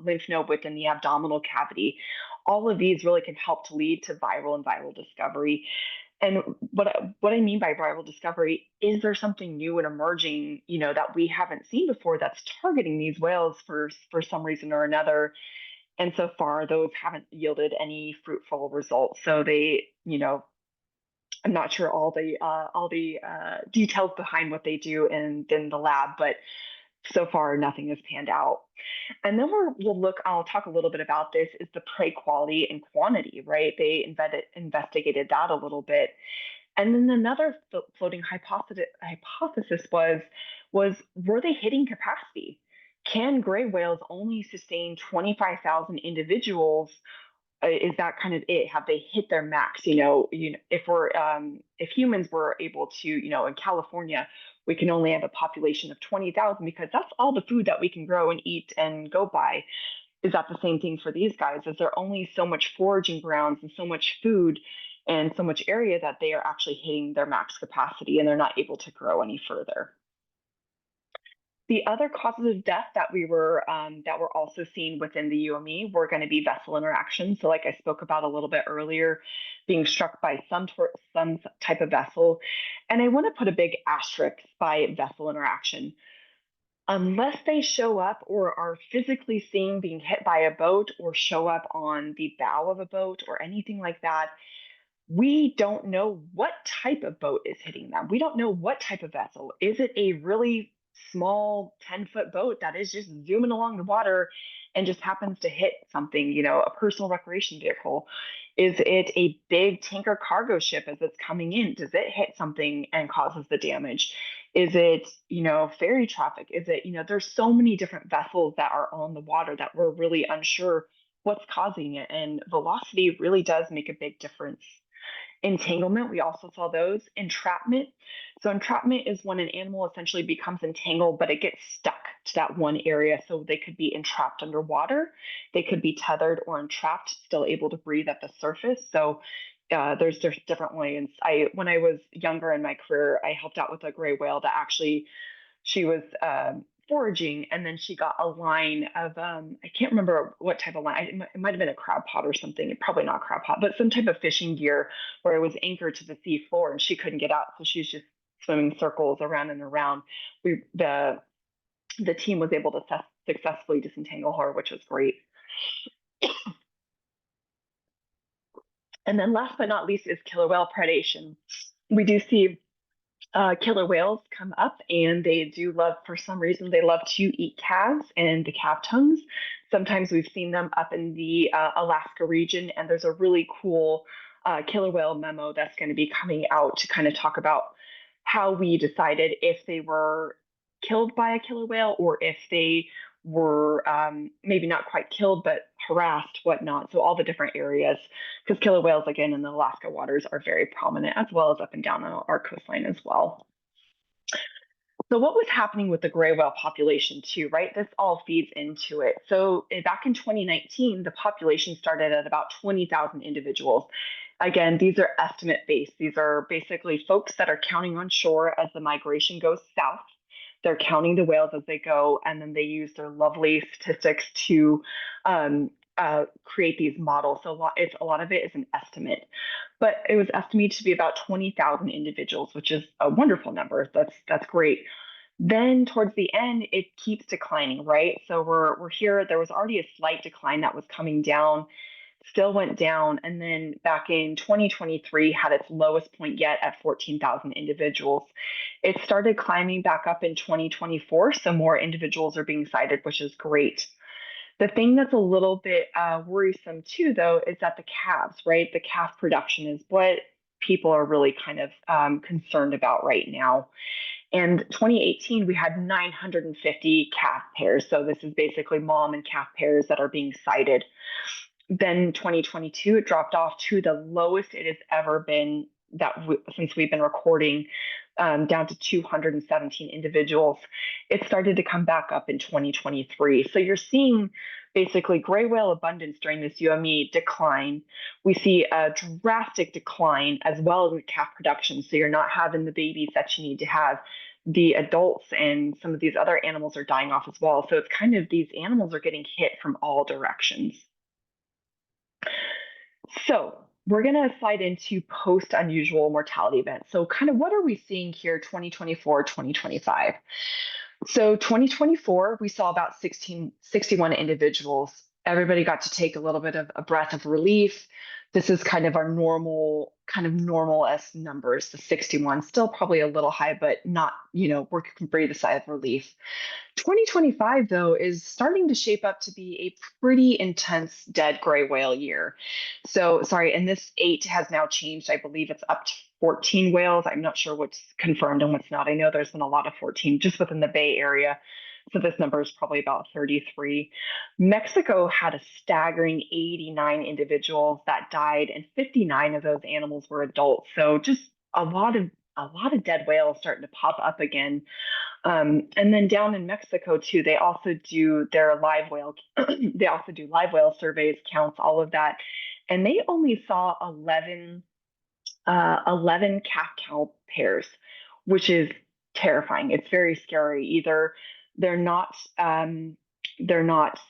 lymph node within the abdominal cavity? All of these really can help to lead to viral discovery. And what I mean by viral discovery is there something new and emerging, that we haven't seen before that's targeting these whales for some reason or another. And so far, those haven't yielded any fruitful results. So I'm not sure all the details behind what they do in the lab, but so far nothing has panned out. And then we'll look. I'll talk a little bit about this. Is the prey quality and quantity, right? They investigated that a little bit. And then another floating hypothesis was were they hitting capacity? Can gray whales only sustain 25,000 individuals? Is that kind of it? Have they hit their max? If humans were able to, in California, we can only have a population of 20,000 because that's all the food that we can grow and eat and go by. Is that the same thing for these guys? Is there only so much foraging grounds and so much food and so much area that they are actually hitting their max capacity and they're not able to grow any further? The other causes of death that were also seen within the UME were going to be vessel interactions. So, like I spoke about a little bit earlier, being struck by some type of vessel, and I want to put a big asterisk by vessel interaction. Unless they show up or are physically seen being hit by a boat or show up on the bow of a boat or anything like that, we don't know what type of boat is hitting them. We don't know what type of vessel. Is it a really small 10-foot boat that is just zooming along the water and just happens to hit something, a personal recreation vehicle? Is it a big tanker cargo ship as it's coming in? Does it hit something and causes the damage? Is it, ferry traffic? Is it, there's so many different vessels that are on the water that we're really unsure what's causing it. And velocity really does make a big difference. Entanglement, we also saw those. Entrapment. So entrapment is when an animal essentially becomes entangled, but it gets stuck to that one area. So they could be entrapped underwater, they could be tethered or entrapped, still able to breathe at the surface. So there's different ways. When I was younger in my career, I helped out with a gray whale that actually she was foraging, and then she got a line of I can't remember what type of line. It might have been a crab pot or something. Probably not crab pot, but some type of fishing gear where it was anchored to the sea floor, and she couldn't get out, so she's just swimming circles around and around. The team was able to successfully disentangle her, which was great. And then last but not least is killer whale predation. We do see killer whales come up, and they do love, for some reason, they love to eat calves and the calf tongues. Sometimes we've seen them up in the Alaska region, and there's a really cool killer whale memo that's going to be coming out to kind of talk about how we decided if they were killed by a killer whale or if they were maybe not quite killed, but harassed, whatnot. So all the different areas, because killer whales, again, in the Alaska waters are very prominent, as well as up and down our coastline as well. So what was happening with the gray whale population too, right? This all feeds into it. So back in 2019, the population started at about 20,000 individuals. Again, these are estimate based. These are basically folks that are counting on shore as the migration goes south. They're counting the whales as they go, and then they use their lovely statistics to create these models. So a lot of it is an estimate, but it was estimated to be about 20,000 individuals, which is a wonderful number. That's great. Then towards the end, it keeps declining, right? So we're here. There was already a slight decline that was coming down, still went down, and then back in 2023 had its lowest point yet at 14,000 individuals. It started climbing back up in 2024, so more individuals are being cited, which is great. The thing that's a little bit worrisome too, though, is that the calves, right? The calf production is what people are really kind of concerned about right now. And 2018, we had 950 calf pairs. So this is basically mom and calf pairs that are being cited. Then 2022, it dropped off to the lowest it has ever been since we've been recording, down to 217 individuals. It started to come back up in 2023. So you're seeing basically gray whale abundance during this UME decline. We see a drastic decline as well as in calf production. So you're not having the babies that you need to have. The adults and some of these other animals are dying off as well. So it's kind of these animals are getting hit from all directions. So we're going to slide into post unusual mortality events. So kind of what are we seeing here 2024, 2025? So 2024, we saw about 61 individuals. Everybody got to take a little bit of a breath of relief. This is kind of our normal-est numbers, the 61, still probably a little high, but not, we can breathe a sigh of relief. 2025, though, is starting to shape up to be a pretty intense dead gray whale year. So, sorry, and this 8 has now changed. I believe it's up to 14 whales. I'm not sure what's confirmed and what's not. I know there's been a lot of 14 just within the Bay Area. So this number is probably about 33. Mexico had a staggering 89 individuals that died, and 59 of those animals were adults. So just a lot of dead whales starting to pop up again. And then down in Mexico too, they also do their live whale. They also do live whale surveys, counts, all of that, and they only saw 11 calf cow pairs, which is terrifying. It's very scary. Either they're not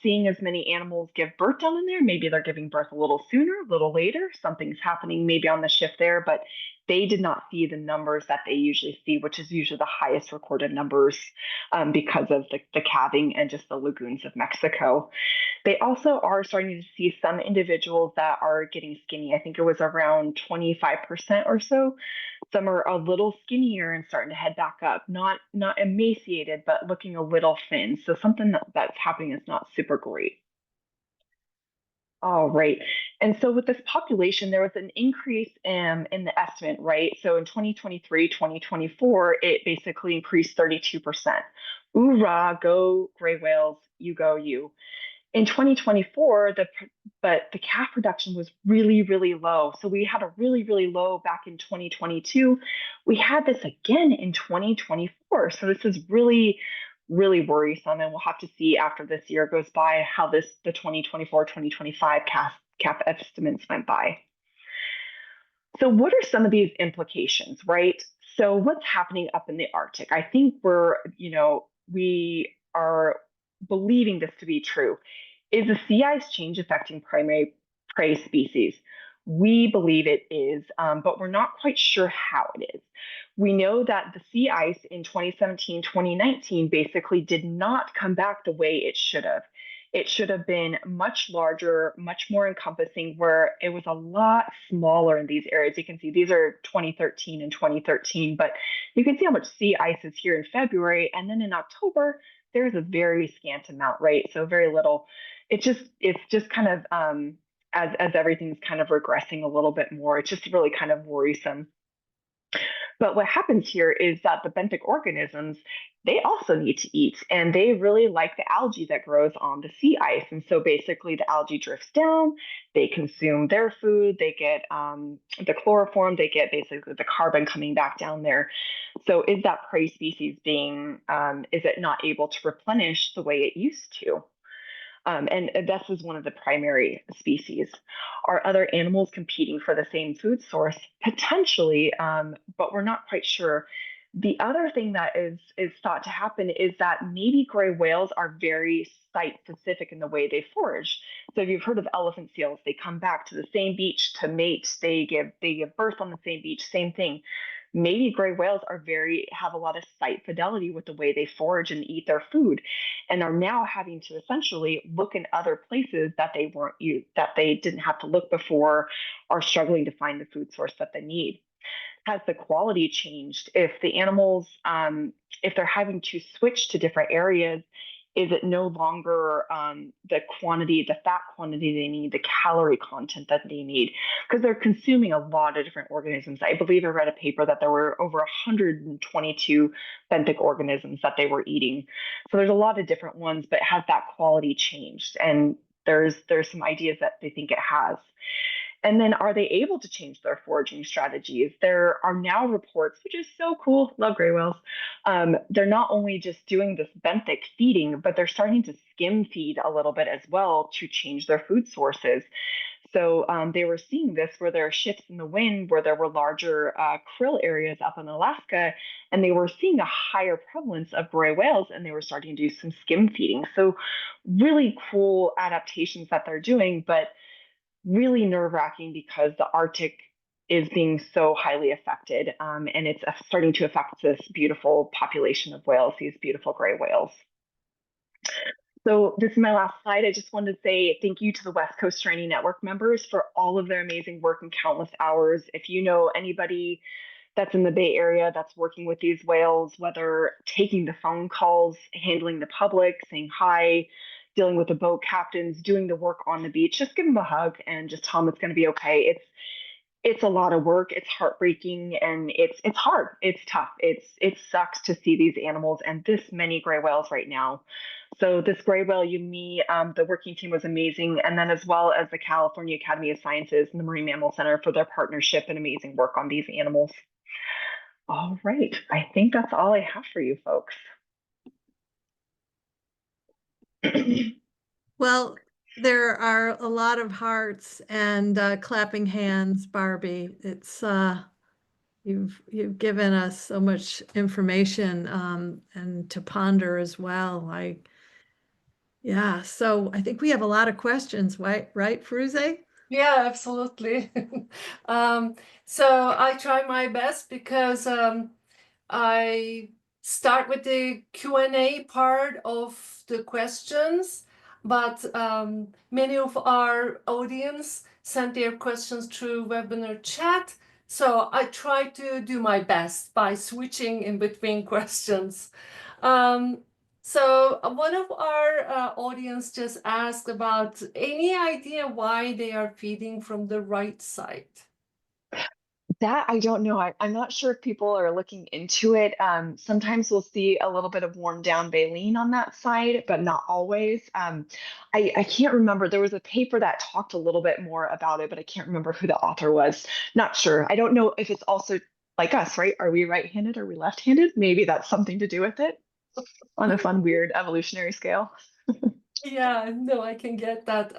seeing as many animals give birth down in there. Maybe they're giving birth a little sooner, a little later. Something's happening maybe on the shift there, but they did not see the numbers that they usually see, which is usually the highest recorded numbers because of the calving and just the lagoons of Mexico. They also are starting to see some individuals that are getting skinny. I think it was around 25% or so. Some are a little skinnier and starting to head back up, not emaciated, but looking a little thin. So something that's happening is not super great. Oh, right. And so with this population, there was an increase in the estimate, right? So in 2023, 2024, it basically increased 32%. Hoorah, go gray whales, you go you. In 2024, but the calf production was really, really low. So we had a really, really low back in 2022. We had this again in 2024. So this is really, really worrisome. And we'll have to see after this year goes by how the 2024, 2025 calf estimates went by. So, what are some of these implications, right? So, what's happening up in the Arctic? I think we are believing this to be true. Is the sea ice change affecting primary prey species? We believe it is, but we're not quite sure how it is. We know that the sea ice in 2017, 2019 basically did not come back the way it should have. It should have been much larger, much more encompassing, where it was a lot smaller in these areas. You can see these are 2013 and 2013, but you can see how much sea ice is here in February. And then in October, there's a very scant amount, right? So very little. It's just kind of as everything's kind of regressing a little bit more, it's just really kind of worrisome. But what happens here is that the benthic organisms, they also need to eat, and they really like the algae that grows on the sea ice. And so basically, the algae drifts down, they consume their food, they get the chloroform, they get basically the carbon coming back down there. So is that prey species is it not able to replenish the way it used to? And this is one of the primary species. Are other animals competing for the same food source? Potentially, but we're not quite sure. The other thing that is thought to happen is that maybe gray whales are very site specific in the way they forage. So if you've heard of elephant seals, they come back to the same beach to mate. They give birth on the same beach. Same thing. Maybe gray whales have a lot of site fidelity with the way they forage and eat their food, and are now having to essentially look in other places that they didn't have to look before, are struggling to find the food source that they need. Has the quality changed? If they're having to switch to different areas, is it no longer the fat quantity they need, the calorie content that they need? Because they're consuming a lot of different organisms. I believe I read a paper that there were over 122 benthic organisms that they were eating. So there's a lot of different ones, but has that quality changed? And there's some ideas that they think it has. And then are they able to change their foraging strategies? There are now reports, which is so cool, love gray whales. They're not only just doing this benthic feeding, but they're starting to skim feed a little bit as well to change their food sources. So they were seeing this where there are shifts in the wind, where there were larger krill areas up in Alaska, and they were seeing a higher prevalence of gray whales, and they were starting to do some skim feeding. So really cool adaptations that they're doing, but really nerve-wracking because the Arctic is being so highly affected, and it's starting to affect this beautiful population of whales, these beautiful gray whales. So this is my last slide. I just wanted to say thank you to the West Coast Stranding Network members for all of their amazing work and countless hours. If you know anybody that's in the Bay Area that's working with these whales, whether taking the phone calls, handling the public, saying hi, dealing with the boat captains, doing the work on the beach, just give them a hug and just tell them it's going to be okay. It's a lot of work. It's heartbreaking, and it's hard. It's tough. It sucks to see these animals and this many gray whales right now. So this gray whale, the working team was amazing, and then as well as the California Academy of Sciences and the Marine Mammal Center for their partnership and amazing work on these animals. All right, I think that's all I have for you folks. Well, there are a lot of hearts and clapping hands, Barbie. You've given us so much information and to ponder as well. Yeah, so I think we have a lot of questions, right, Fruze? Yeah, absolutely. So I try my best because I start with the Q&A part of the questions, but many of our audience sent their questions through webinar chat. So I try to do my best by switching in between questions. So one of our audience just asked about any idea why they are feeding from the right side. That I don't know. I'm not sure if people are looking into it. Sometimes we'll see a little bit of worn down baleen on that side, but not always. I can't remember. There was a paper that talked a little bit more about it, but I can't remember who the author was. Not sure. I don't know if it's also like us, right? Are we right-handed? Are we left-handed? Maybe that's something to do with it on a fun, weird evolutionary scale. Yeah, no, I can get that.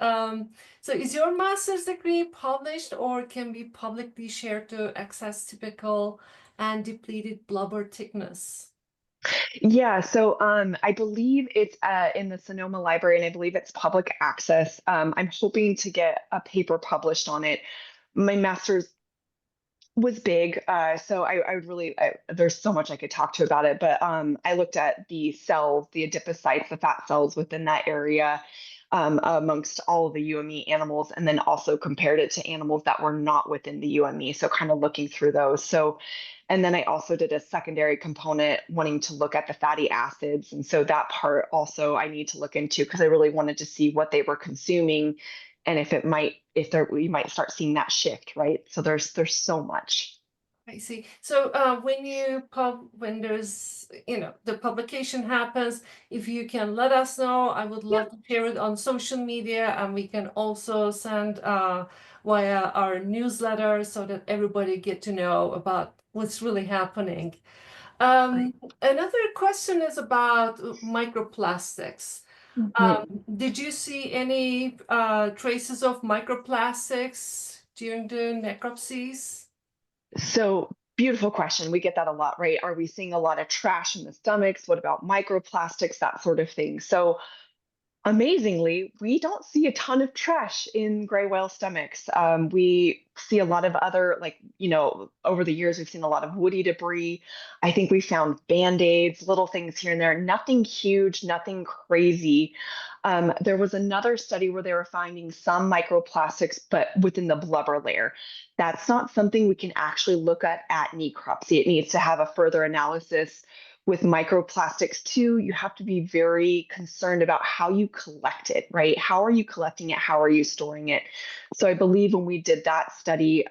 So is your master's degree published or can be publicly shared to access typical and depleted blubber thickness? Yeah, so I believe it's in the Sonoma Library, and I believe it's public access. I'm hoping to get a paper published on it. My master's was big, so I would really there's so much I could talk to about it, but I looked at the cells, the adipocytes, the fat cells within that area, amongst all of the UME animals, and then also compared it to animals that were not within the UME. So kind of looking through those. So, and then I also did a secondary component wanting to look at the fatty acids. And so that part also I need to look into because I really wanted to see what they were consuming and if it might, if there, we might start seeing that shift, right? So there's so much. I see. So when there's, the publication happens, if you can let us know, I would Yeah. love to share it on social media, and we can also send via our newsletter so that everybody get to know about what's really happening. Right. Another question is about microplastics. Mhm. Did you see any traces of microplastics during the necropsies? So beautiful question. We get that a lot, right? Are we seeing a lot of trash in the stomachs? What about microplastics, that sort of thing? So amazingly, we don't see a ton of trash in gray whale stomachs. We see a lot of other, like, over the years, we've seen a lot of woody debris. I think we found band-aids, little things here and there, nothing huge, nothing crazy. There was another study where they were finding some microplastics, but within the blubber layer. That's not something we can actually look at necropsy. It needs to have a further analysis with microplastics too. You have to be very concerned about how you collect it, right? How are you collecting it? How are you storing it? So I believe when we did that study,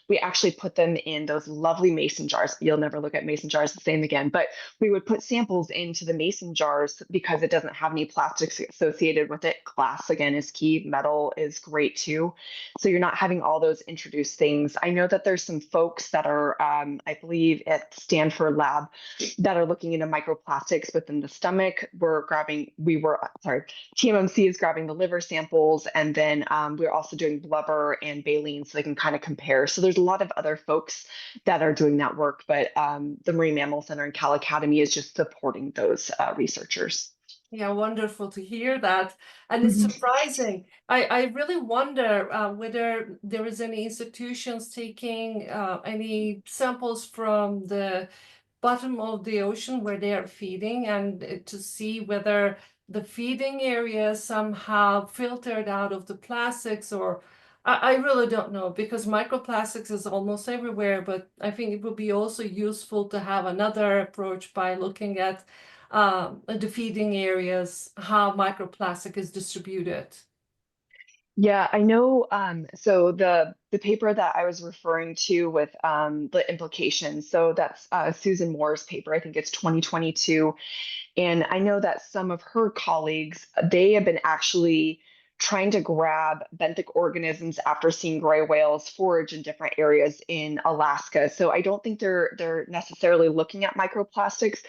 we actually put them in those lovely mason jars. You'll never look at mason jars the same again, but we would put samples into the mason jars because it doesn't have any plastics associated with it. Glass, again, is key. Metal is great too. So you're not having all those introduced things. I know that there's some folks that are, I believe at Stanford Lab, that are looking into microplastics within the stomach. TMMC is grabbing the liver samples, and then we're also doing blubber and baleen so they can kind of compare. So there's a lot of other folks that are doing that work, but the Marine Mammal Center and Cal Academy is just supporting those researchers. Yeah, wonderful to hear that. And it's Mhm. surprising. I really wonder whether there is any institutions taking any samples from the bottom of the ocean where they are feeding, and to see whether the feeding area somehow filtered out of the plastics, or I really don't know, because microplastics is almost everywhere, but I think it would be also useful to have another approach by looking at the feeding areas, how microplastic is distributed. Yeah, I know. So the paper that I was referring to with the implications, so that's Susan Moore's paper. I think it's 2022, and I know that some of her colleagues, they have been actually trying to grab benthic organisms after seeing gray whales forage in different areas in Alaska. So I don't think they're necessarily looking at microplastics,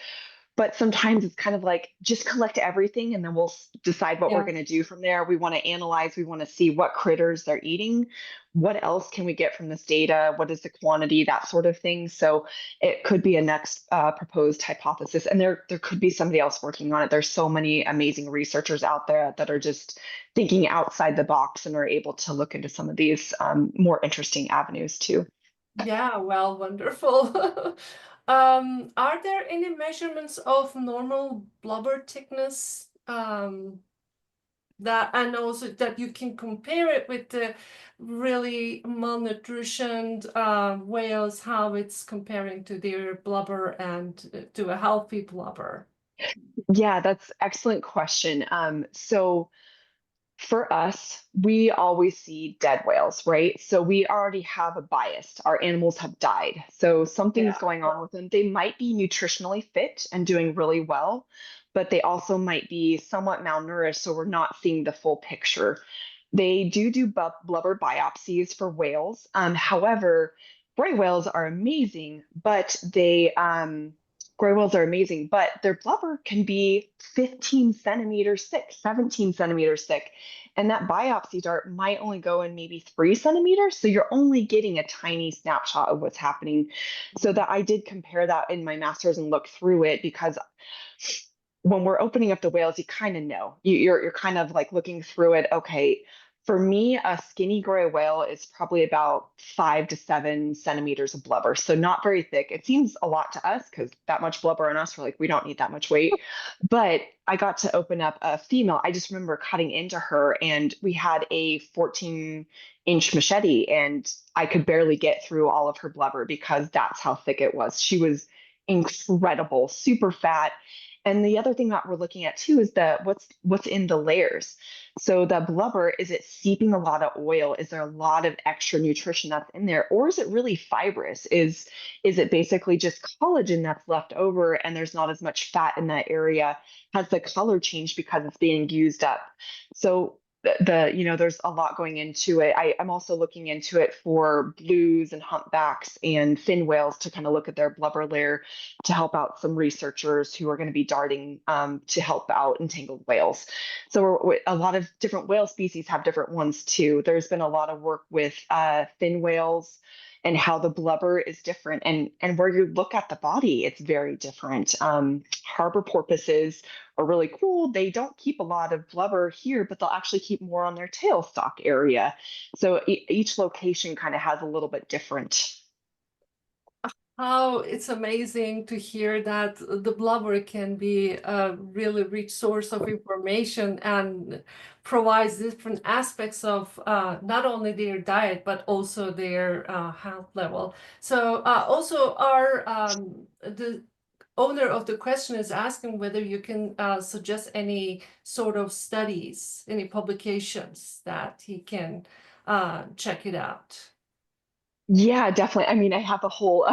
but sometimes it's kind of like just collect everything and then we'll decide what we're Yeah. going to do from there. We want to analyze, we want to see what critters they're eating. What else can we get from this data? What is the quantity, that sort of thing. So it could be a next proposed hypothesis. And there could be somebody else working on it. There's so many amazing researchers out there that are just thinking outside the box and are able to look into some of these more interesting avenues too. Yeah, well, wonderful. Are there any measurements of normal blubber thickness, that, and also that you can compare it with the really malnutritioned whales, how it's comparing to their blubber and to a healthy blubber? Yeah, that's excellent question. So for us, we always see dead whales, right? So we already have a bias. Our animals have died. So something's Yeah. going on with them. They might be nutritionally fit and doing really well, but they also might be somewhat malnourished. So we're not seeing the full picture. They do blubber biopsies for whales. However, gray whales are amazing, but gray whales are amazing, but their blubber can be 15 centimeters thick, 17 centimeters thick. And that biopsy dart might only go in maybe 3 centimeters. So you're only getting a tiny snapshot of what's happening. So that I did compare that in my master's and look through it because when we're opening up the whales, you kind of know. You're kind of like looking through it. Okay, for me, a skinny gray whale is probably about 5 to 7 centimeters of blubber, so not very thick. It seems a lot to us because that much blubber on us, we're like, we don't need that much weight. But I got to open up a female. I just remember cutting into her, and we had a 14-inch machete, and I could barely get through all of her blubber because that's how thick it was. She was incredible, super fat. And the other thing that we're looking at too is that what's in the layers. So the blubber, is it seeping a lot of oil? Is there a lot of extra nutrition that's in there? Or is it really fibrous? Is it basically just collagen that's left over and there's not as much fat in that area? Has the color changed because it's being used up? So there's a lot going into it. I'm also looking into it for blues and humpbacks and fin whales to kind of look at their blubber layer to help out some researchers who are going to be darting to help out entangled whales. So a lot of different whale species have different ones too. There's been a lot of work with fin whales and how the blubber is different, and where you look at the body, it's very different. Harbor porpoises are really cool. They don't keep a lot of blubber here, but they'll actually keep more on their tail stalk area. So each location kind of has a little bit different. How it's amazing to hear that the blubber can be a really rich source of information and provides different aspects of not only their diet but also their health level. So also our the owner of the question is asking whether you can suggest any sort of studies, any publications that he can check it out. Yeah, definitely. I mean, I have a whole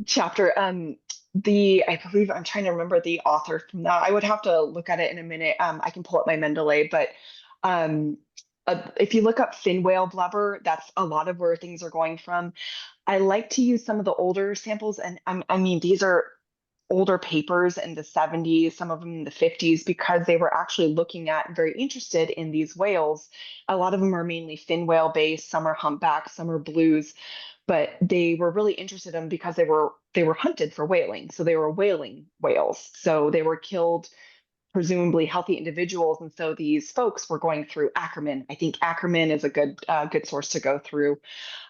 chapter. I believe I'm trying to remember the author from that. I would have to look at it in a minute. I can pull up my Mendeley, but um, if you look up fin whale blubber, that's a lot of where things are going from. I like to use some of the older samples, and I mean, these are older papers in the 70s, some of them in the 50s, because they were actually looking at and very interested in these whales. A lot of them are mainly fin whale based, some are humpbacks, some are blues, but they were really interested in them because they were hunted for whaling. So they were whaling whales. So they were killed presumably healthy individuals, and so these folks were going through Ackerman. I think Ackerman is a good source to go through.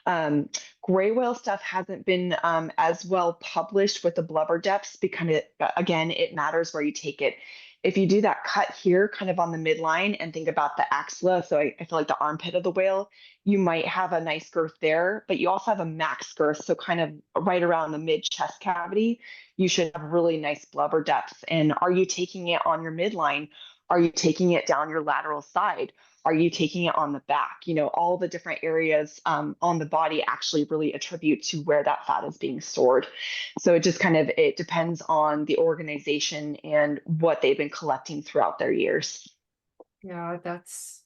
um, Gray whale stuff hasn't been as well published with the blubber depths because again, it matters where you take it. If you do that cut here, kind of on the midline, and think about the axilla, so I feel like the armpit of the whale, you might have a nice girth there, but you also have a max girth, so kind of right around the mid chest cavity, you should have really nice blubber depth. And are you taking it on your midline? Are you taking it down your lateral side? Are you taking it on the back? All the different areas on the body actually really attribute to where that fat is being stored. So it depends on the organization and what they've been collecting throughout their years. Yeah, that's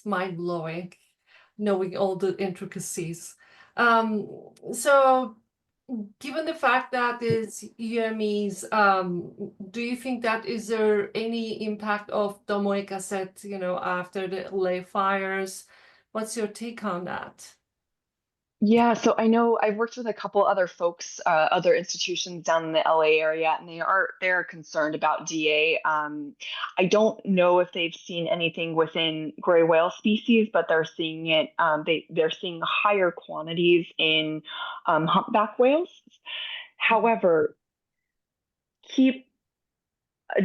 mind-blowing, knowing all the intricacies. Um, so given the fact that it's UMEs, do you think that is there any impact of domoic acid, after the lay fires? What's your take on that? Yeah, so I know I've worked with a couple other folks, other institutions down in the LA area, and they're concerned about DA. I don't know if they've seen anything within gray whale species, but they're seeing it. They're seeing higher quantities in humpback whales. However, keep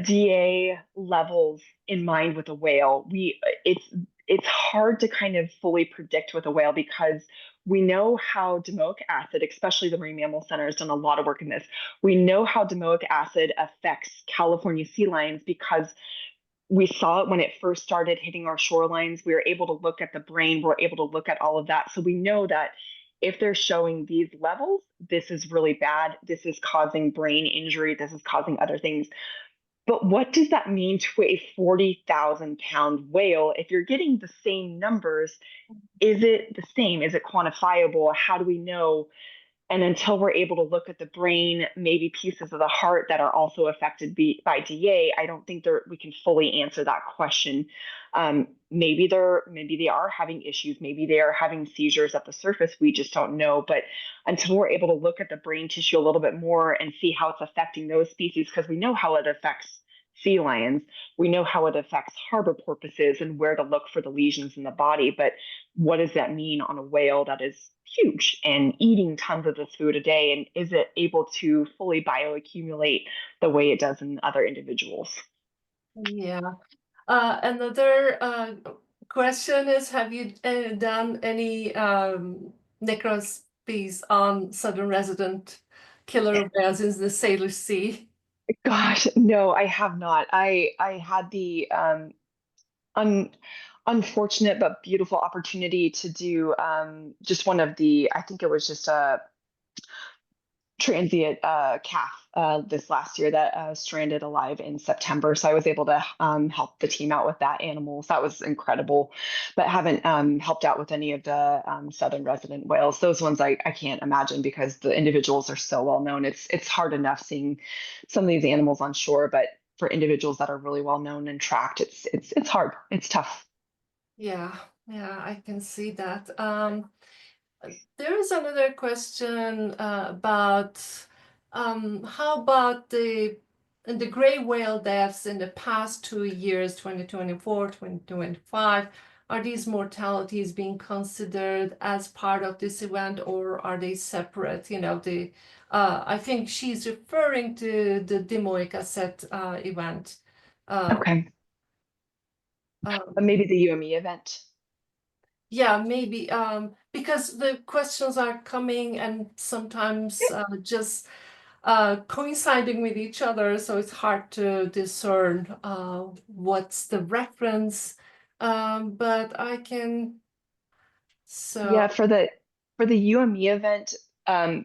DA levels in mind with a whale. It's it's hard to kind of fully predict with a whale because we know how domoic acid, especially the Marine Mammal Center has done a lot of work in this. We know how domoic acid affects California sea lions because we saw it when it first started hitting our shorelines. We were able to look at the brain, we're able to look at all of that. So we know that if they're showing these levels, this is really bad. This is causing brain injury. This is causing other things. But what does that mean to a 40,000-pound whale? If you're getting the same numbers, is it the same? Is it quantifiable? How do we know? And until we're able to look at the brain, maybe pieces of the heart that are also affected by DA, I don't think we can fully answer that question. Maybe they are having issues. Maybe they are having seizures at the surface. We just don't know. But until we're able to look at the brain tissue a little bit more and see how it's affecting those species, because we know how it affects sea lions, we know how it affects harbor porpoises and where to look for the lesions in the body. But what does that mean on a whale that is huge and eating tons of this food a day? And is it able to fully bioaccumulate the way it does in other individuals? Yeah. Another question is, have you done any necropsies on southern resident killer whales in the Sailor Sea? Gosh, no, I have not. I had the un unfortunate but beautiful opportunity to do just one of the, I think it was just a transient calf this last year that stranded alive in September. So I was able to help the team out with that animal. So that was incredible, but haven't helped out with any of the southern resident whales. Those ones I can't imagine because the individuals are so well known. It's hard enough seeing some of these animals on shore, but for individuals that are really well known and tracked, it's hard. It's tough. Yeah, yeah, I can see that. There is another question about how about the gray whale deaths in the past 2 years, 2024, 2025? Are these mortalities being considered as part of this event, or are they separate? I think she's referring to the Demoic Asset event. Uh, Okay. um, Maybe the UME event. Yeah, maybe because the questions are coming and sometimes just coinciding with each other, so it's hard to discern what's the reference. But I can Yeah, so for the UME event,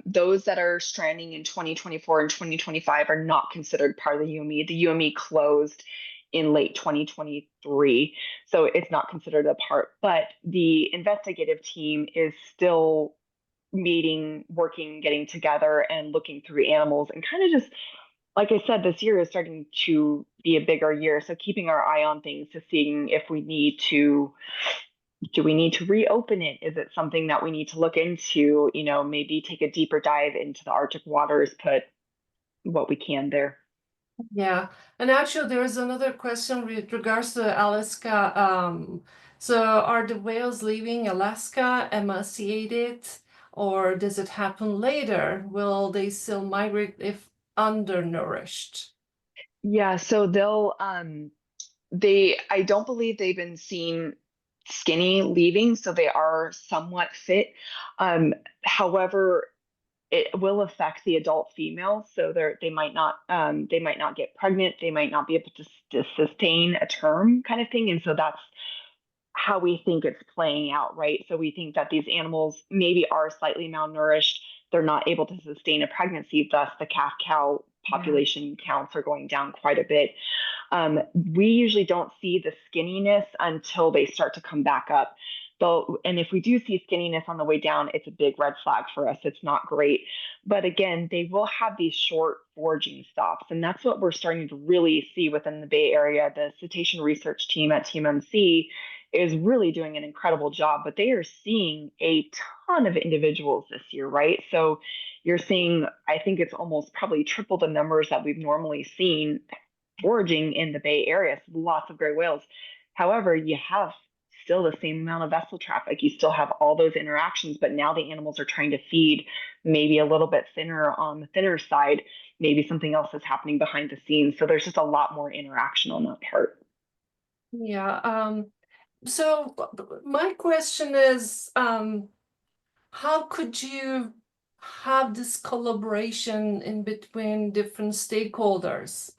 those that are stranding in 2024 and 2025 are not considered part of the UME. The UME closed in late 2023, so it's not considered a part. But the investigative team is still meeting, working, getting together, and looking through animals, and kind of just like I said, this year is starting to be a bigger year. So keeping our eye on things to seeing if we need to do we need to reopen it? Is it something that we need to look into? Maybe take a deeper dive into the Arctic waters, put what we can there. yeah, and actually there is another question with regards to Alaska. So are the whales leaving Alaska emaciated, or does it happen later? Will they still migrate if undernourished? Yeah, so I don't believe they've been seen skinny leaving, so they are somewhat fit. However, it will affect the adult females, so they might not get pregnant, they might not be able to sustain a term kind of thing, and so that's how we think it's playing out, right? So we think that these animals maybe are slightly malnourished. They're not able to sustain a pregnancy, thus the calf cow Yeah. population counts are going down quite a bit. We usually don't see the skinniness until they start to come back up. Though, and if we do see skinniness on the way down, it's a big red flag for us. It's not great. But again, they will have these short foraging stops. And that's what we're starting to really see within the Bay Area. The cetacean research team at TMMC is really doing an incredible job, but they are seeing a ton of individuals this year, right? So you're seeing, I think it's almost probably triple the numbers that we've normally seen foraging in the Bay Area. So lots of gray whales. However, you have still the same amount of vessel traffic. You still have all those interactions, but now the animals are trying to feed maybe a little bit thinner on the thinner side. Maybe something else is happening behind the scenes. So there's just a lot more interaction on that part. Yeah. So my question is, how could you have this collaboration in between different stakeholders?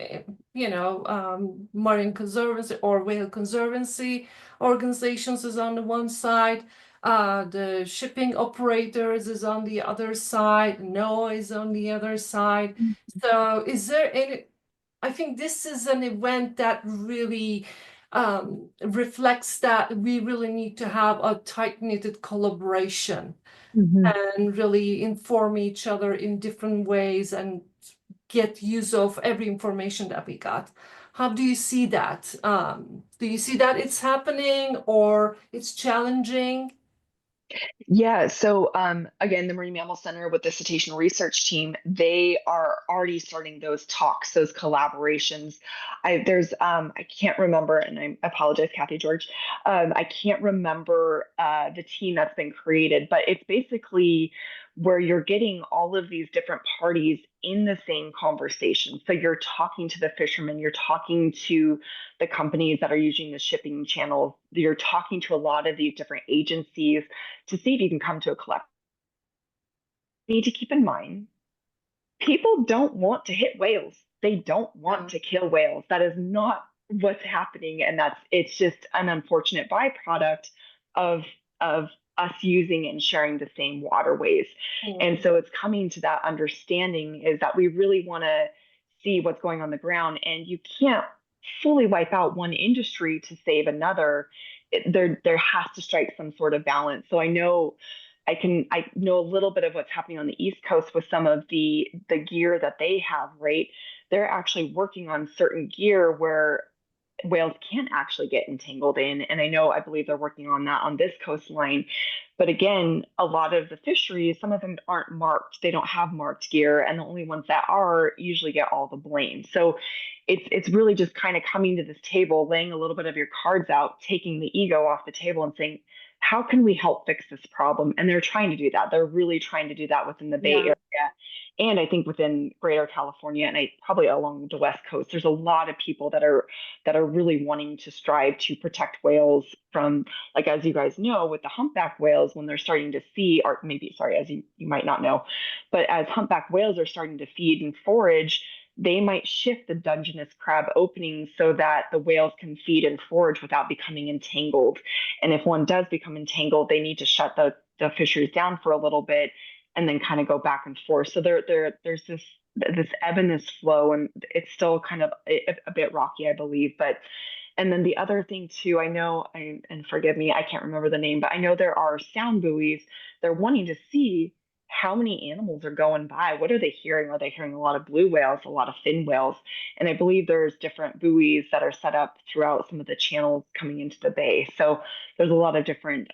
Marine conservancy or whale conservancy organizations is on the one side, the shipping operators is on the other side, NOAA is on the other side. So is there any, I think this is an event that really reflects that we really need to have a tight-knitted collaboration and really inform each other in different ways and get use of every information that we got. How do you see that? Do you see that it's happening or it's challenging? Yeah, so again, the Marine Mammal Center with the cetacean research team, they are already starting those talks, those collaborations. I can't remember, and I apologize, Kathy George. I can't remember the team that's been created, but it's basically where you're getting all of these different parties in the same conversation. So you're talking to the fishermen, you're talking to the companies that are using the shipping channels, you're talking to a lot of these different agencies to see if you can come to a collective. You need to keep in mind, people don't want to hit whales. They don't want to kill whales. That is not what's happening, and it's just an unfortunate byproduct of of us using and sharing the same waterways. And so it's coming to that understanding is that we really want to see what's going on the ground, and you can't fully wipe out one industry to save another. There has to strike some sort of balance. So I know a little bit of what's happening on the East Coast with some of the gear that they have, right? They're actually working on certain gear where whales can't actually get entangled in. And I believe they're working on that on this coastline. But again, a lot of the fisheries, some of them aren't marked. They don't have marked gear, and the only ones that are usually get all the blame. So it's really just kind of coming to this table, laying a little bit of your cards out, taking the ego off the table and saying, how can we help fix this problem? And they're trying to do that. They're really trying to do that within the Bay Area. And I think within Greater California and probably along the West Coast, there's a lot of people that are really wanting to strive to protect whales from, like, as you guys know, with the humpback whales, when they're starting to feed, or maybe, sorry, as you might not know, but as humpback whales are starting to feed and forage, they might shift the Dungeness crab openings so that the whales can feed and forage without becoming entangled. And if one does become entangled, they need to shut the fisheries down for a little bit and then kind of go back and forth. So there's this ebb and this flow, and it's still kind of a bit rocky, I believe. But and then the other thing too, and forgive me, I can't remember the name, but I know there are sound buoys. They're wanting to see how many animals are going by. What are they hearing? Are they hearing a lot of blue whales, a lot of fin whales? And I believe there's different buoys that are set up throughout some of the channels coming into the bay. So there's a lot of different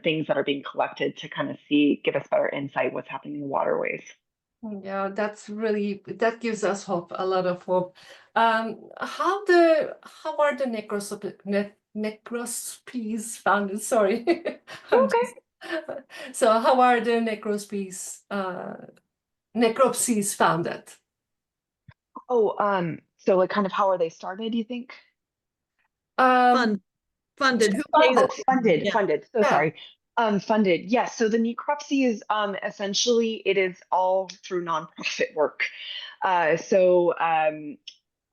things that are being collected to kind of give us better insight what's happening in the waterways. Yeah, that gives us hope, a lot of hope. How are the necropsies founded? Sorry, Okay. So how are the necropsies founded? Oh, so like kind of how are they started, you think? Um, Funded. Who pays? Oh, funded, Yeah. funded. So yeah. sorry. Funded. Yes. So the necropsy is essentially it is all through nonprofit work.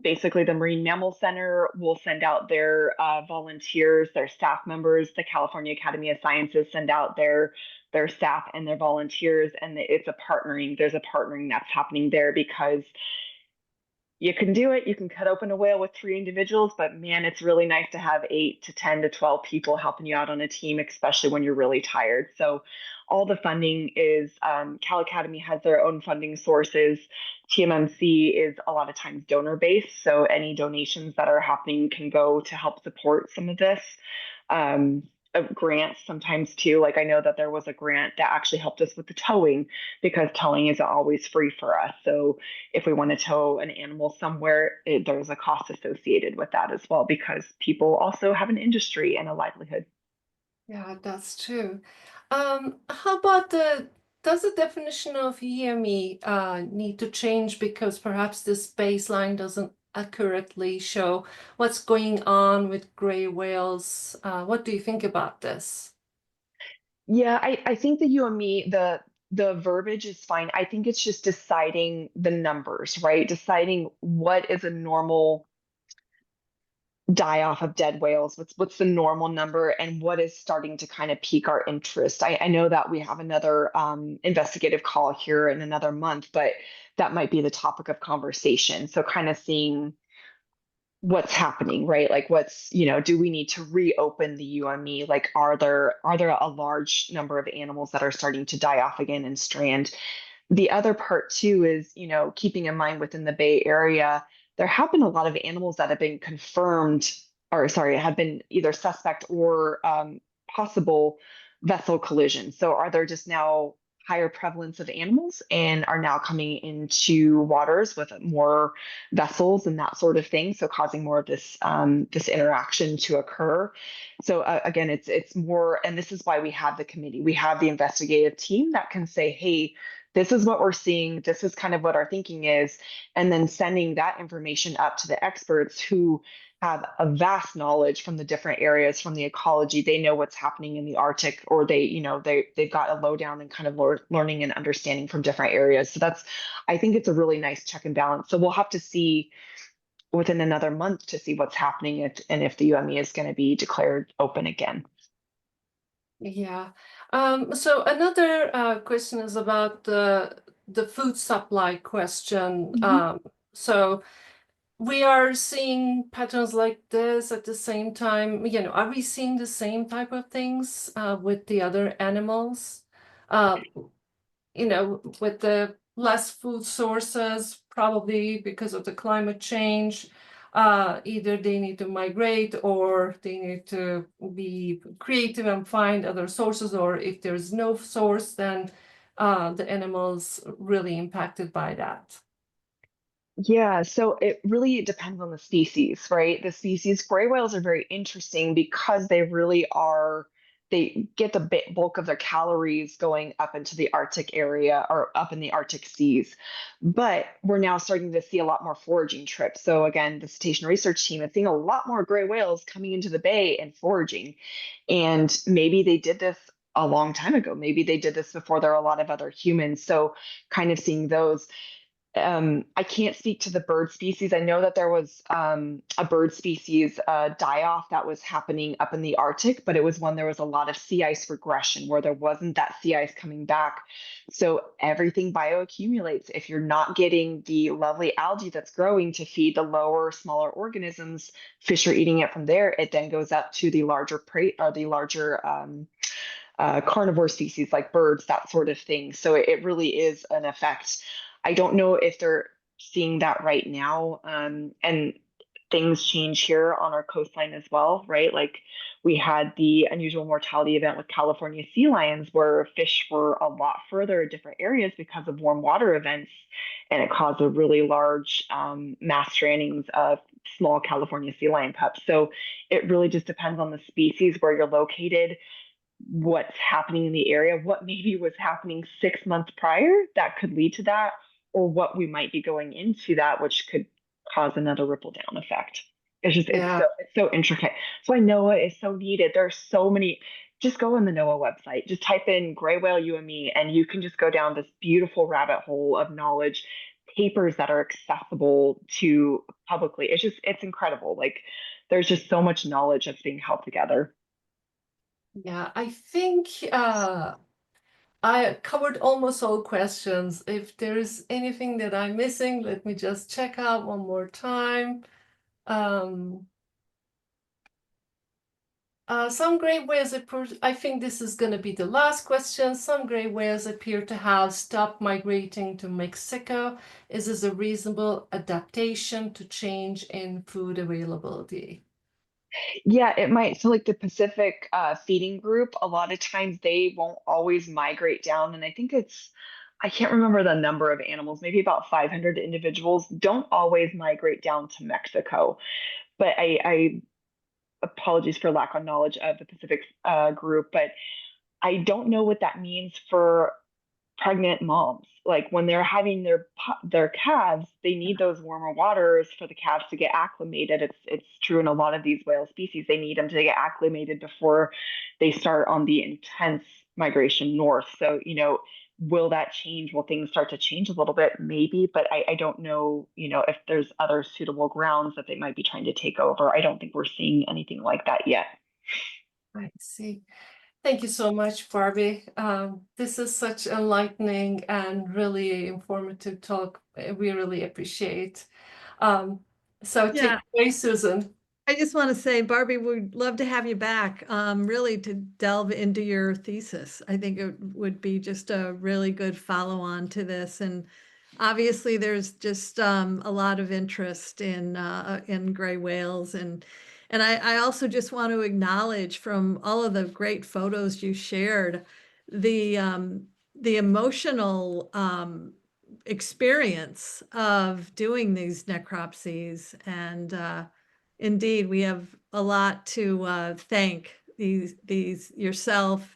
Basically the Marine Mammal Center will send out their volunteers, their staff members. The California Academy of Sciences send out their staff and their volunteers, and it's a partnering. There's a partnering that's happening there because you can do it. You can cut open a whale with 3 individuals, but man, it's really nice to have 8 to 10 to 12 people helping you out on a team, especially when you're really tired. So all the funding is Cal Academy has their own funding sources. TMMC is a lot of times donor based. So any donations that are happening can go to help support some of this. Grants sometimes too. Like I know that there was a grant that actually helped us with the towing because towing isn't always free for us. So if we want to tow an animal somewhere, there's a cost associated with that as well because people also have an industry and a livelihood. Yeah, that's true. How about does the definition of hear me need to change because perhaps this baseline doesn't accurately show what's going on with gray whales. What do you think about this? Yeah, I think the you and me, the verbiage is fine. I think it's just deciding the numbers, right? Deciding what is a normal die off of dead whales. What's the normal number and what is starting to kind of pique our interest. I know that we have another investigative call here in another month, but that might be the topic of conversation. So kind of seeing what's happening, right? Like what's, do we need to reopen the UME? Like are there a large number of animals that are starting to die off again and strand? The other part too is, keeping in mind within the Bay Area, there have been a lot of animals that have been confirmed, or sorry, have been either suspect or possible vessel collision. So are there just now higher prevalence of animals and are now coming into waters with more vessels and that sort of thing, so causing more of this interaction to occur. So again, it's more, and this is why we have the committee. We have the investigative team that can say, hey, this is what we're seeing. This is kind of what our thinking is. And then sending that information up to the experts who have a vast knowledge from the different areas, from the ecology. They know what's happening in the Arctic, or they've got a lowdown and kind of learning and understanding from different areas. So I think it's a really nice check and balance. So we'll have to see within another month to see what's happening and if the UME is going to be declared open again. Yeah. So another question is about the food supply question. So we are seeing patterns like this at the same time. Are we seeing the same type of things with the other animals? Uh, with the less food sources, probably because of the climate change. Either they need to migrate or they need to be creative and find other sources, or if there's no source, then the animals really impacted by that. Yeah, so it really depends on the species, right? The species, gray whales are very interesting because they really are, they get the bulk of their calories going up into the Arctic area or up in the Arctic seas. But we're now starting to see a lot more foraging trips. So again, the cetacean research team is seeing a lot more gray whales coming into the bay and foraging. And maybe they did this a long time ago. Maybe they did this before there were a lot of other humans. So kind of seeing those. I can't speak to the bird species. I know that there was a bird species die off that was happening up in the Arctic, but it was when there was a lot of sea ice regression where there wasn't that sea ice coming back. So everything bioaccumulates. If you're not getting the lovely algae that's growing to feed the lower, smaller organisms, fish are eating it from there. It then goes up to the larger prey or the larger carnivore species like birds, that sort of thing. So it really is an effect. I don't know if they're seeing that right now. And things change here on our coastline as well, right? Like we had the unusual mortality event with California sea lions, where fish were a lot further in different areas because of warm water events, and it caused a really large mass strandings of small California sea lion pups. So it really just depends on the species, where you're located, what's happening in the area, what maybe was happening 6 months prior that could lead to that, or what we might be going into that, which could cause another ripple down effect. Yeah. It's so intricate. So I NOAA is so needed. There's so many. Just go on the NOAA website. Just type in gray whale UME, and you can just go down this beautiful rabbit hole of knowledge, papers that are accessible to publicly. It's incredible. Like there's just so much knowledge that's being held together. Yeah, I think I covered almost all questions. If there's anything that I'm missing, let me just check out one more time. Um, some gray whales appear, I think this is going to be the last question. Some gray whales appear to have stopped migrating to Mexico. Is this a reasonable adaptation to change in food availability? Yeah, it might. So, like the Pacific feeding group, a lot of times they won't always migrate down. And I think I can't remember the number of animals, maybe about 500 individuals don't always migrate down to Mexico. But I apologies for lack of knowledge of the Pacific group, but I don't know what that means for pregnant moms. Like when they're having their calves, they need those warmer waters for the calves to get acclimated. It's true in a lot of these whale species. They need them to get acclimated before they start on the intense migration north. So, will that change? Will things start to change a little bit? Maybe, but I don't know, if there's other suitable grounds that they might be trying to take over. I don't think we're seeing anything like that yet. I see. Thank you so much, Barbie. This is such enlightening and really informative talk. We really appreciate. So take Yeah. it away, Susan. I just want to say, Barbie, we'd love to have you back, really to delve into your thesis. I think it would be just a really good follow-on to this. And obviously, there's just a lot of interest in gray whales. And I also just want to acknowledge from all of the great photos you shared, the emotional experience of doing these necropsies. And indeed, we have a lot to thank these yourself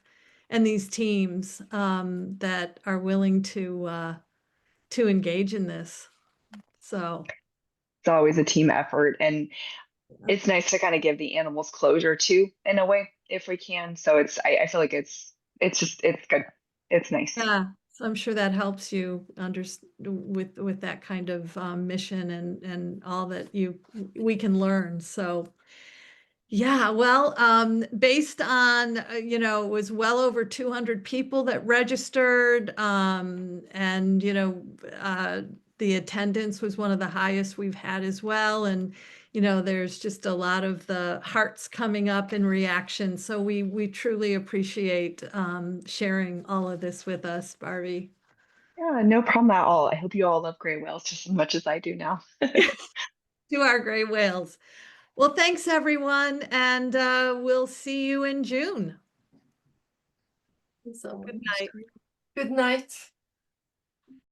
and these teams that are willing to engage in this. So It's always a team effort, and it's nice to kind of give the animals closure too, in a way, if we can. So I feel like it's good. It's nice. yeah, so I'm sure that helps you with that kind of mission and all that we can learn. So yeah, well, based on, it was well over 200 people that registered, and, the attendance was one of the highest we've had as well. And, there's just a lot of the hearts coming up in reaction. So we truly appreciate sharing all of this with us, Barbie. Yeah, no problem at all. I hope you all love gray whales just as much as I do now. To our gray whales. Well, thanks everyone, and we'll see you in June. So Good much. night. Good night.